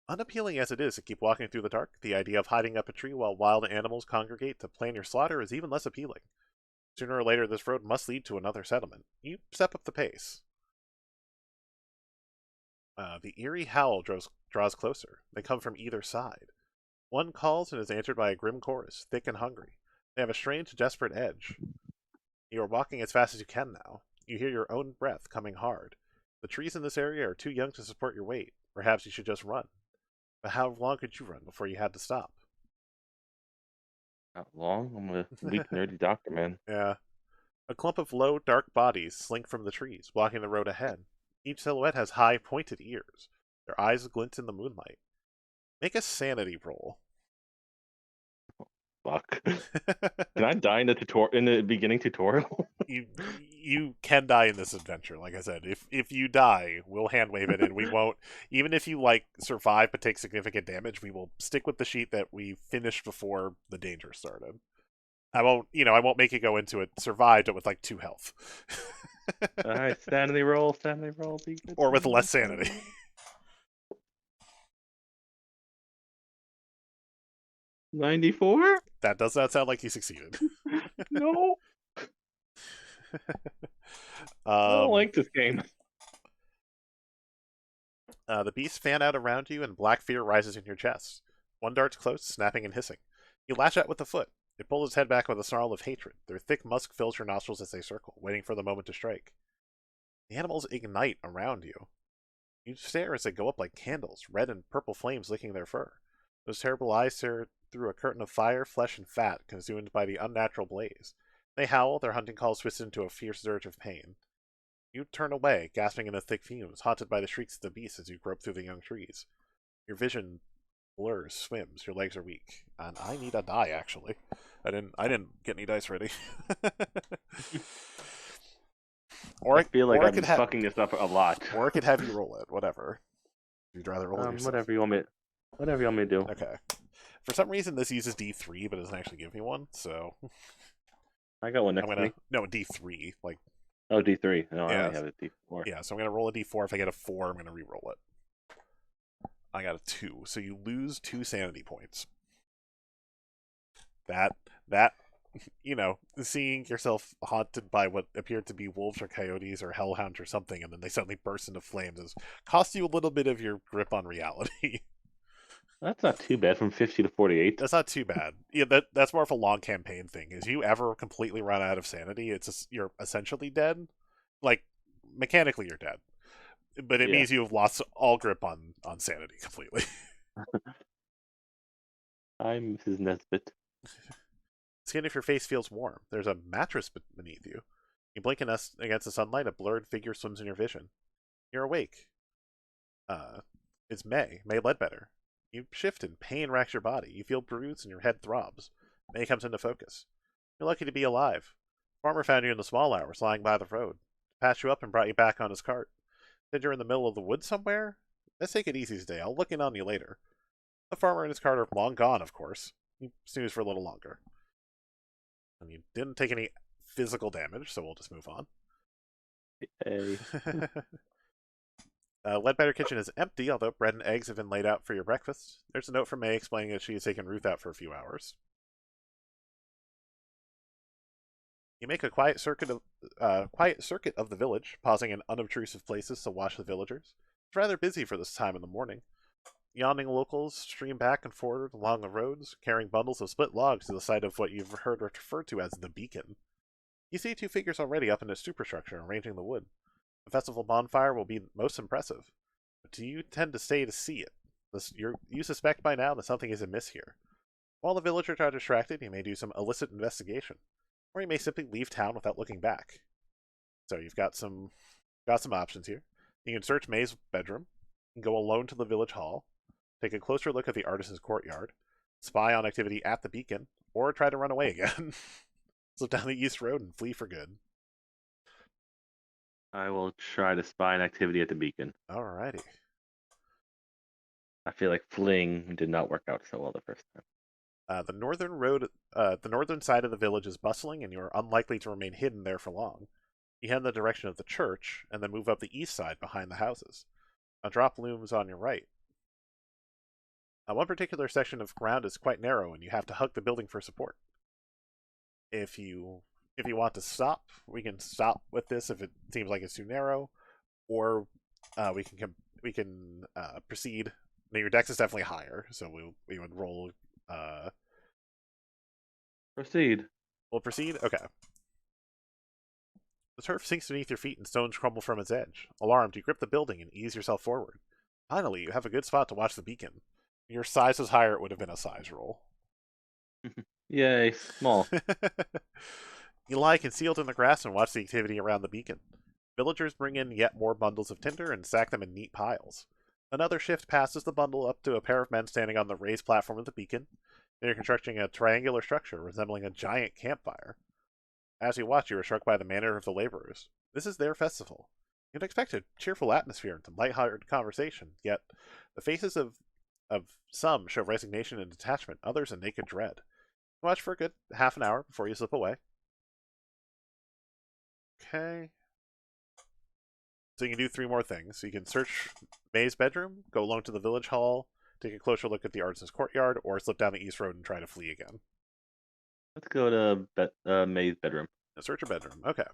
Unappealing as it is to keep walking through the dark, the idea of hiding up a tree while wild animals congregate to plan your slaughter is even less appealing. Sooner or later, this road must lead to another settlement. You step up the pace. The eerie howl draws closer. They come from either side. One calls and is answered by a grim chorus, thick and hungry. They have a strange, desperate edge. You are walking as fast as you can now. You hear your own breath coming hard. The trees in this area are too young to support your weight. Perhaps you should just run. But how long could you run before you had to stop? Not long. I'm a weak, nerdy doctor, man. Yeah. A clump of low, dark bodies slink from the trees, blocking the road ahead. Each silhouette has high, pointed ears. Their eyes glint in the moonlight. Make a sanity roll. Fuck. Can I die in the beginning tutorial? You can die in this adventure. Like I said, if you die, we'll hand wave it, and we won't. Even if you like survive but take significant damage, we will stick with the sheet that we finished before the danger started. I won't make you go into it. Survived it with like 2 health. All right, sanity roll, be good. Or with less sanity. 94? That does not sound like you succeeded. No. I don't like this game. The beasts fan out around you, and black fear rises in your chest. One darts close, snapping and hissing. You lash out with the foot. It pulls its head back with a snarl of hatred. Their thick musk fills your nostrils as they circle, waiting for the moment to strike. The animals ignite around you. You stare as they go up like candles, red and purple flames licking their fur. Those terrible eyes stare through a curtain of fire, flesh, and fat, consumed by the unnatural blaze. They howl, their hunting calls twisted into a fierce surge of pain. You turn away, gasping in the thick fumes, haunted by the shrieks of the beasts as you grope through the young trees. Your vision blurs, swims, your legs are weak. And I need a die, actually. I didn't get any dice ready. I feel like I'm fucking this up a lot. Or I could have you roll it, whatever. You'd rather roll it yourself. Whatever you want me to do. Okay. For some reason, this uses D3, but doesn't actually give me one, so... I got one next to me. No, D3, like Oh, D3. No, I Yeah, only have a D4. yeah. So I'm gonna roll a d4. If I get a 4, I'm gonna re-roll it. I got a 2, so you lose 2 sanity points. That seeing yourself haunted by what appeared to be wolves or coyotes or hellhounds or something, and then they suddenly burst into flames, has cost you a little bit of your grip on reality. That's not too bad from 50 to 48. That's not too bad. Yeah, that's more of a long campaign thing. Is you ever completely run out of sanity, you're essentially dead. Like mechanically, you're dead, but it Yeah. means you have lost all grip on sanity completely. I'm Mrs. Nesbit. Skin of your face feels warm. There's a mattress beneath you. You blink against the sunlight. A blurred figure swims in your vision. You're awake. Uh, it's May Ledbetter. You shift and pain racks your body. You feel bruised and your head throbs. May comes into focus. You're lucky to be alive. Farmer found you in the small hours, lying by the road. Patched you up and brought you back on his cart. Said you're in the middle of the woods somewhere? Let's take it easy today. I'll look in on you later. The farmer and his cart are long gone, of course. You snooze for a little longer. And you didn't take any physical damage, so we'll just move on. Hey. Ledbetter Kitchen is empty, although bread and eggs have been laid out for your breakfast. There's a note from May explaining that she has taken Ruth out for a few hours. You make a quiet circuit of the village, pausing in unobtrusive places to watch the villagers. It's rather busy for this time in the morning. Yawning locals stream back and forward along the roads, carrying bundles of split logs to the site of what you've heard referred to as the beacon. You see 2 figures already up in its superstructure, arranging the wood. The festival bonfire will be most impressive, but do you tend to stay to see it? You suspect by now that something is amiss here. While the villagers are distracted, you may do some illicit investigation, or you may simply leave town without looking back. So you've got some options here. You can search May's bedroom, and go alone to the village hall, take a closer look at the artisan's courtyard, spy on activity at the beacon, or try to run away again. Slip down the east road and flee for good. I will try to spy an activity at the beacon. Alrighty. I feel like fleeing did not work out so well the first time. The northern side of the village is bustling, and you are unlikely to remain hidden there for long. You head in the direction of the church, and then move up the east side behind the houses. A drop looms on your right. One particular section of ground is quite narrow, and you have to hug the building for support. If you want to stop, we can stop with this if it seems like it's too narrow, or we can proceed. Now, your dex is definitely higher, so we would roll. Proceed. We'll proceed. Okay. The turf sinks beneath your feet and stones crumble from its edge. Alarmed, you grip the building and ease yourself forward. Finally, you have a good spot to watch the beacon. If your size was higher, it would have been a size roll. Yay, small. You lie concealed in the grass and watch the activity around the beacon. Villagers bring in yet more bundles of tinder and stack them in neat piles. Another shift passes the bundle up to a pair of men standing on the raised platform of the beacon. They are constructing a triangular structure resembling a giant campfire. As you watch, you are struck by the manner of the laborers. This is their festival. You'd expect a cheerful atmosphere and some light-hearted conversation, yet the faces of some show resignation and detachment, others a naked dread. Watch for a good half an hour before you slip away. Okay. So you can do 3 more things. So you can search May's bedroom, go alone to the village hall, take a closer look at the artisan's courtyard, or slip down the east road and try to flee again. Let's go to May's bedroom. Now search your bedroom. Okay.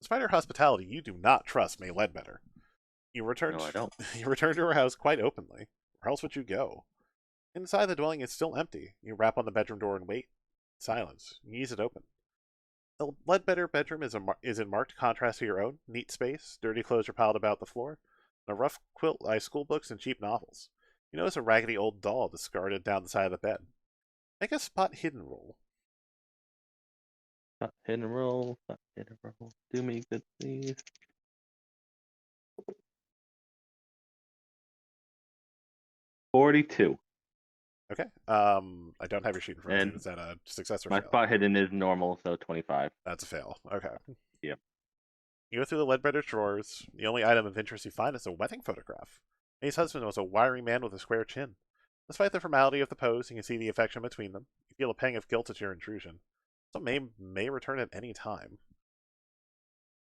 Despite her hospitality, you do not trust May Ledbetter. No, I don't. You return to her house quite openly. Where else would you go? Inside the dwelling is still empty. You rap on the bedroom door and wait. Silence. You ease it open. The Ledbetter bedroom is in marked contrast to your own. Neat space, dirty clothes are piled about the floor. On a rough quilt lie school books and cheap novels. You notice a raggedy old doll discarded down the side of the bed. Make a spot hidden roll. Spot hidden roll. Spot hidden roll. Do me good, please. $42. Okay. I don't have your sheet in front of And you. Is that a success or my fail? spot hidden is normal, so 25. That's a fail. Okay. Yep. You go through the Ledbetter drawers. The only item of interest you find is a wedding photograph. May's husband was a wiry man with a square chin. Despite the formality of the pose, you can see the affection between them. You feel a pang of guilt at your intrusion. So May return at any time.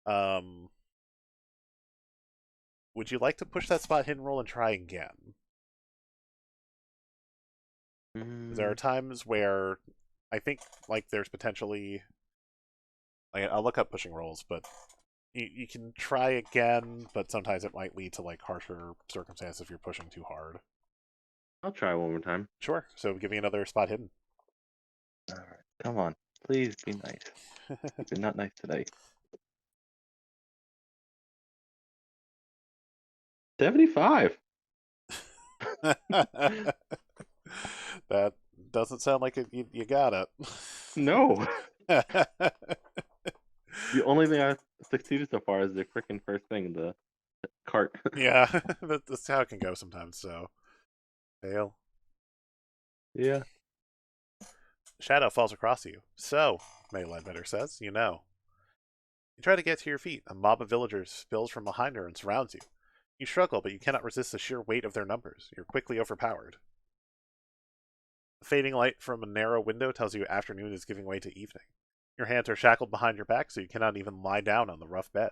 Um, would you like to push that spot hidden roll and try again? There are Mm, times where I think like there's potentially like I'll look up pushing rolls, but you can try again, but sometimes it might lead to like harsher circumstances if you're pushing too hard. I'll try one more time. Sure. So give me another spot hidden. All right, come on, please be nice. You're not nice today. 75. That doesn't sound like you got it. No. The only thing I succeeded so far is the freaking first thing, the cart. Yeah, that's how it can go sometimes. So, fail. Yeah. Shadow falls across you. So, May Ledbetter says, you know. You try to get to your feet. A mob of villagers spills from behind her and surrounds you. You struggle, but you cannot resist the sheer weight of their numbers. You're quickly overpowered. The fading light from a narrow window tells you afternoon is giving way to evening. Your hands are shackled behind your back, so you cannot even lie down on the rough bed.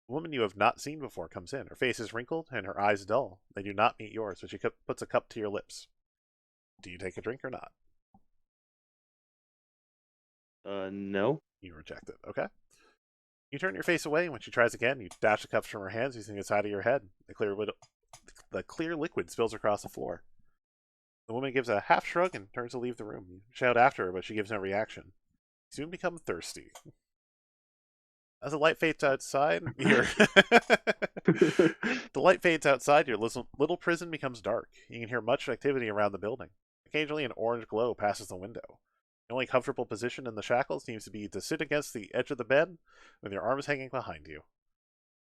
A woman you have not seen before comes in. Her face is wrinkled and her eyes dull. They do not meet yours, but she puts a cup to your lips. Do you take a drink or not? No. You reject it. Okay. You turn your face away, and when she tries again, you dash the cups from her hands using the side of your head. The clear liquid spills across the floor. The woman gives a half shrug and turns to leave the room. You shout after her, but she gives no reaction. You soon become thirsty. As the light fades outside, your the light fades outside, your little prison becomes dark. You can hear much activity around the building. Occasionally, an orange glow passes the window. The only comfortable position in the shackles seems to be to sit against the edge of the bed with your arms hanging behind you.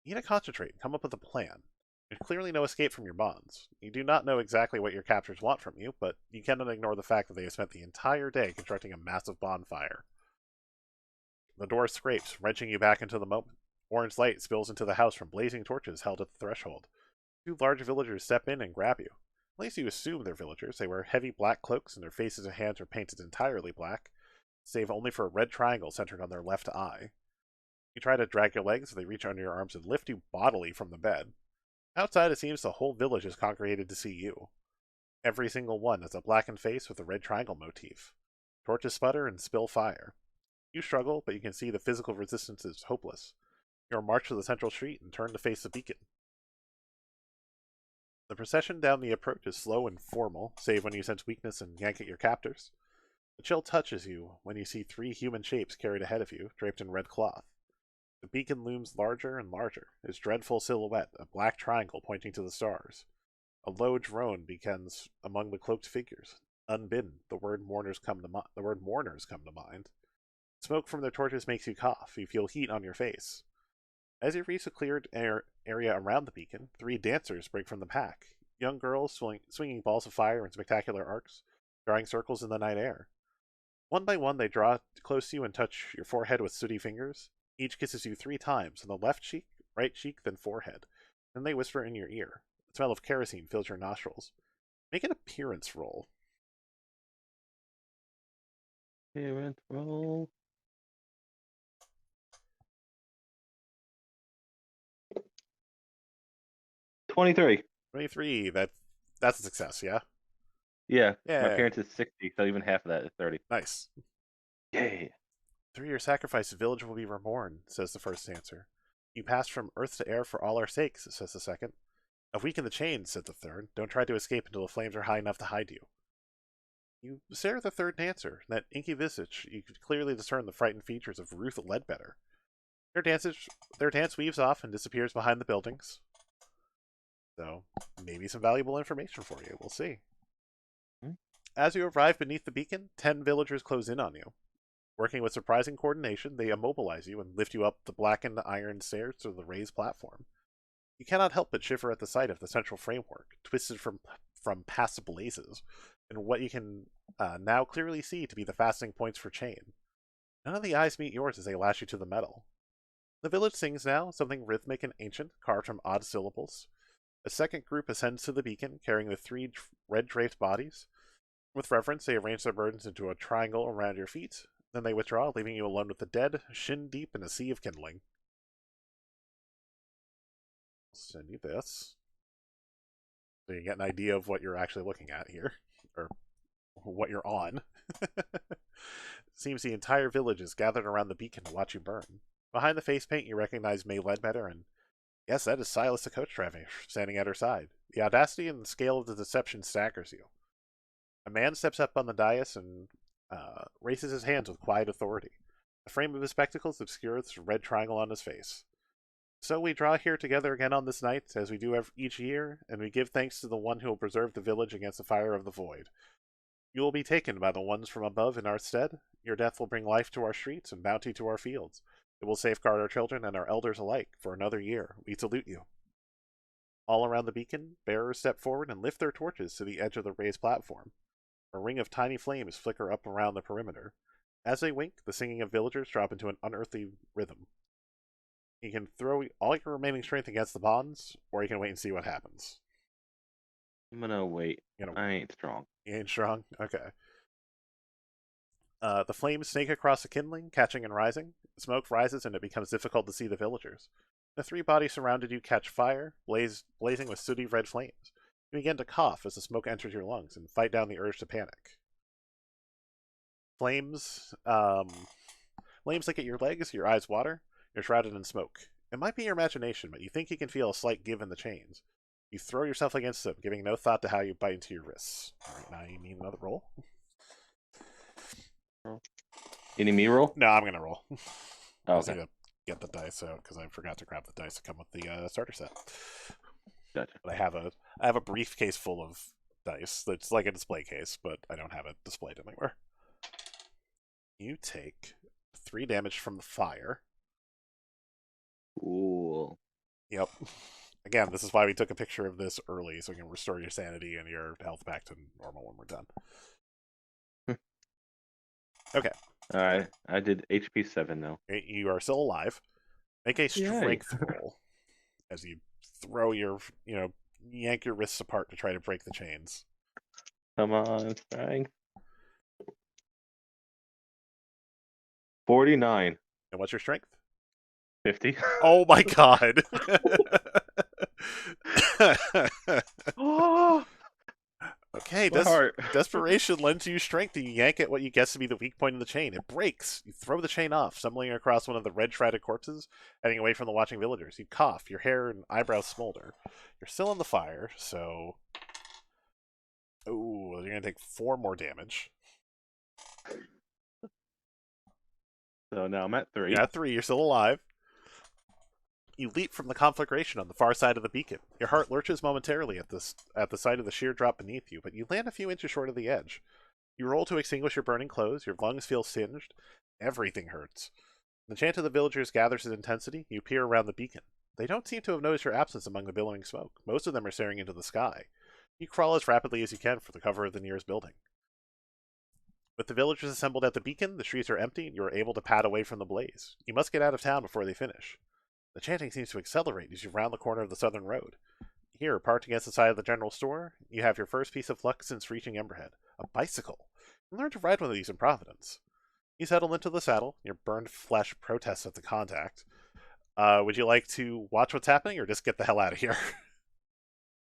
You need to concentrate and come up with a plan. There's clearly no escape from your bonds. You do not know exactly what your captors want from you, but you cannot ignore the fact that they have spent the entire day constructing a massive bonfire. The door scrapes, wrenching you back into the moment. Orange light spills into the house from blazing torches held at the threshold. Two large villagers step in and grab you. At least you assume they're villagers. They wear heavy black cloaks, and their faces and hands are painted entirely black, save only for a red triangle centered on their left eye. You try to drag your legs, they reach under your arms and lift you bodily from the bed. Outside, it seems the whole village is congregated to see you. Every single one has a blackened face with a red triangle motif. Torches sputter and spill fire. You struggle, but you can see the physical resistance is hopeless. You are marched to the central street and turn to face the beacon. The procession down the approach is slow and formal, save when you sense weakness and yank at your captors. A chill touches you when you see three human shapes carried ahead of you, draped in red cloth. The beacon looms larger and larger, its dreadful silhouette a black triangle pointing to the stars. A low drone begins among the cloaked figures. Unbidden, the word mourners come to mind. Smoke from their torches makes you cough. You feel heat on your face. As you reach the cleared area around the beacon, three dancers break from the pack. Young girls swinging balls of fire in spectacular arcs, drawing circles in the night air. One by one, they draw close to you and touch your forehead with sooty fingers. Each kisses you 3 times on the left cheek, right cheek, then forehead. Then they whisper in your ear. The smell of kerosene fills your nostrils. Make an appearance roll. Parent roll. 23. 23. That's a success, yeah? Yeah, my Yeah. parents is 60, so even half of that is 30. Nice. Yay. Through your sacrifice, the village will be reborn, says the first dancer. You passed from earth to air for all our sakes, says the second. I've weakened the chains, said the third. Don't try to escape until the flames are high enough to hide you. You stare at the third dancer. In that inky visage, you could clearly discern the frightened features of Ruth Ledbetter. Their dance weaves off and disappears behind the buildings. So, maybe some valuable information for you. We'll see. Hmm? As you arrive beneath the beacon, 10 villagers close in on you. Working with surprising coordination, they immobilize you and lift you up the blackened iron stairs to the raised platform. You cannot help but shiver at the sight of the central framework, twisted from past blazes, and what you can now clearly see to be the fastening points for chain. None of the eyes meet yours as they lash you to the metal. The village sings now, something rhythmic and ancient, carved from odd syllables. A second group ascends to the beacon, carrying the three red draped bodies. With reverence, they arrange their burdens into a triangle around your feet. Then they withdraw, leaving you alone with the dead, shin deep in a sea of kindling. send you this. So you get an idea of what you're actually looking at here. Or what you're on. Seems the entire village is gathered around the beacon to watch you burn. Behind the face paint, you recognize May Ledbetter, and yes, that is Silas the coach driver standing at her side. The audacity and the scale of the deception staggers you. A man steps up on the dais and raises his hands with quiet authority. The frame of his spectacles obscures the red triangle on his face. So we draw here together again on this night, as we do each year, and we give thanks to the one who will preserve the village against the fire of the void. You will be taken by the ones from above in our stead. Your death will bring life to our streets and bounty to our fields. It will safeguard our children and our elders alike for another year. We salute you. All around the beacon, bearers step forward and lift their torches to the edge of the raised platform. A ring of tiny flames flicker up around the perimeter. As they wink, the singing of villagers drop into an unearthly rhythm. You can throw all your remaining strength against the bonds, or you can wait and see what happens. I'm gonna wait. I ain't strong. You ain't strong? Okay. The flames snake across the kindling, catching and rising. Smoke rises and it becomes difficult to see the villagers. The three bodies surrounded you catch fire, blazing with sooty red flames. You begin to cough as the smoke enters your lungs and fight down the urge to panic. Flames lick at your legs, your eyes water, you're shrouded in smoke. It might be your imagination, but you think you can feel a slight give in the chains. You throw yourself against them, giving no thought to how you bite into your wrists. Alright, now you need another roll? You need me roll? No, I'm gonna roll. Oh, I okay. need to get the dice out because I forgot to grab the dice that come with the starter set. Gotcha. But I have a briefcase full of dice that's like a display case, but I don't have it displayed anywhere. You take 3 damage from the fire. Cool. Yep. Again, this is why we took a picture of this early, so we can restore your sanity and your health back to normal when we're done. Okay. Alright, I did HP 7 though. You are still alive. Make a strength roll as you throw your, yank your wrists apart to try to break the chains. Come on, strength. 49. And what's your strength? 50. Oh my god! Oh! Okay, desperation lends you strength, and you yank at what you guess to be the weak point of the chain. It breaks. You throw the chain off, stumbling across one of the red shrouded corpses, heading away from the watching villagers. You cough, your hair and eyebrows smolder. You're still in the fire, so... Ooh, you're going to take 4 more damage. So now I'm at 3. You're at 3, you're still alive. You leap from the conflagration on the far side of the beacon. Your heart lurches momentarily at the sight of the sheer drop beneath you, but you land a few inches short of the edge. You roll to extinguish your burning clothes, your lungs feel singed, everything hurts. The chant of the villagers gathers in intensity, you peer around the beacon. They don't seem to have noticed your absence among the billowing smoke. Most of them are staring into the sky. You crawl as rapidly as you can for the cover of the nearest building. With the villagers assembled at the beacon, the streets are empty, and you are able to pad away from the blaze. You must get out of town before they finish. The chanting seems to accelerate as you round the corner of the southern road. Here, parked against the side of the general store, you have your first piece of luck since reaching Emberhead. A bicycle. You learn to ride one of these in Providence. You settle into the saddle, your burned flesh protests at the contact. Would you like to watch what's happening, or just get the hell out of here?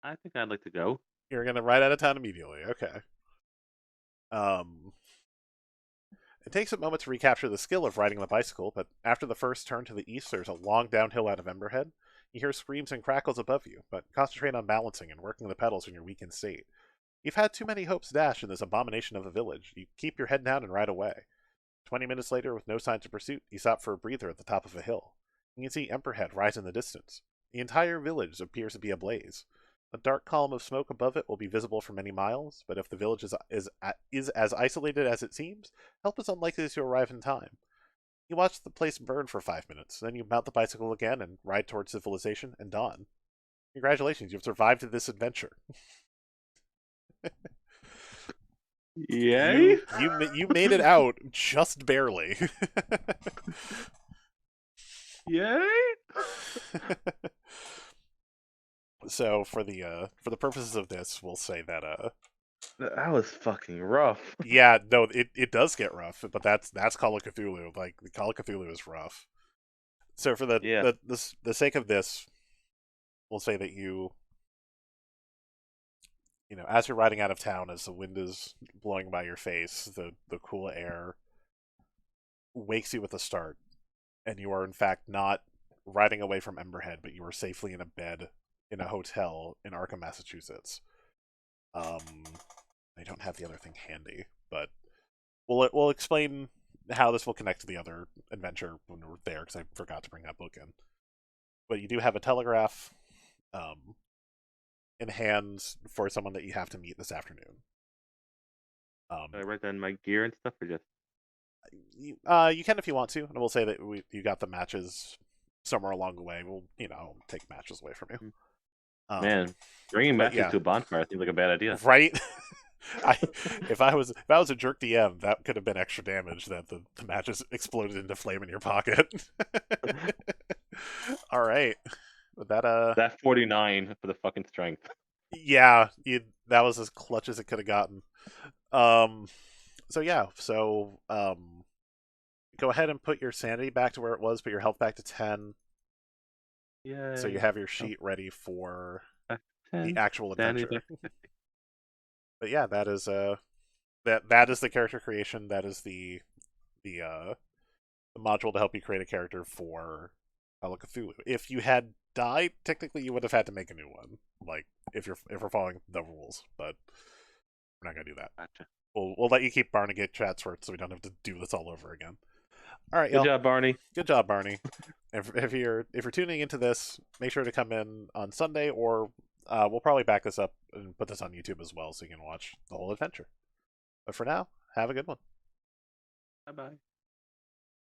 I think I'd like to go. You're going to ride out of town immediately, okay. It takes a moment to recapture the skill of riding the bicycle, but after the first turn to the east, there's a long downhill out of Emberhead. You hear screams and crackles above you, but concentrate on balancing and working the pedals in your weakened state. You've had too many hopes dashed in this abomination of a village. You keep your head down and ride away. 20 minutes later, with no signs of pursuit, you stop for a breather at the top of a hill. You can see Emberhead rise in the distance. The entire village appears to be ablaze. A dark column of smoke above it will be visible for many miles, but if the village is as isolated as it seems, help is unlikely to arrive in time. You watch the place burn for 5 minutes, then you mount the bicycle again and ride towards civilization and dawn. Congratulations, you've survived this adventure. Yay! You made it out just barely. Yay! So for the purposes of this, we'll say that that was fucking rough. Yeah, no, it does get rough, but that's Call of Cthulhu. Like, the Call of Cthulhu is rough. So for the sake of this, we'll say that as you're riding out of town, as the wind is blowing by your face, the cool air wakes you with a start, and you are in fact not riding away from Emberhead, but you are safely in a bed in a hotel in Arkham, Massachusetts. I don't have the other thing handy, but we'll explain how this will connect to the other adventure when we're there, because I forgot to bring that book in. But you do have a telegraph in hand for someone that you have to meet this afternoon. I write down my gear and stuff, or just you can if you want to, and we'll say that you got the matches somewhere along the way. We'll take matches away from you. Man, bringing matches yeah. to a bonfire seems like a bad idea. Right? If I was a jerk DM, that could have been extra damage that the matches exploded into flame in your pocket. All right. That 49 for the fucking strength. Yeah, that was as clutch as it could have gotten. So go ahead and put your sanity back to where it was, put your health back to 10. Yeah. So you have your sheet ready for the actual adventure. But yeah, that is that is the character creation. That is the module to help you create a character for Call of Cthulhu. If you had died, technically you would have had to make a new one. Like if we're following the rules, but we're not gonna do that. Gotcha. We'll let you keep Barnegate chats for it, so we don't have to do this all over again. All right, Good job, Barney. Good job, Barney. if you're tuning into this, make sure to come in on Sunday, or we'll probably back this up and put this on YouTube as well, so you can watch the whole adventure. But for now, have a good one. Bye-bye.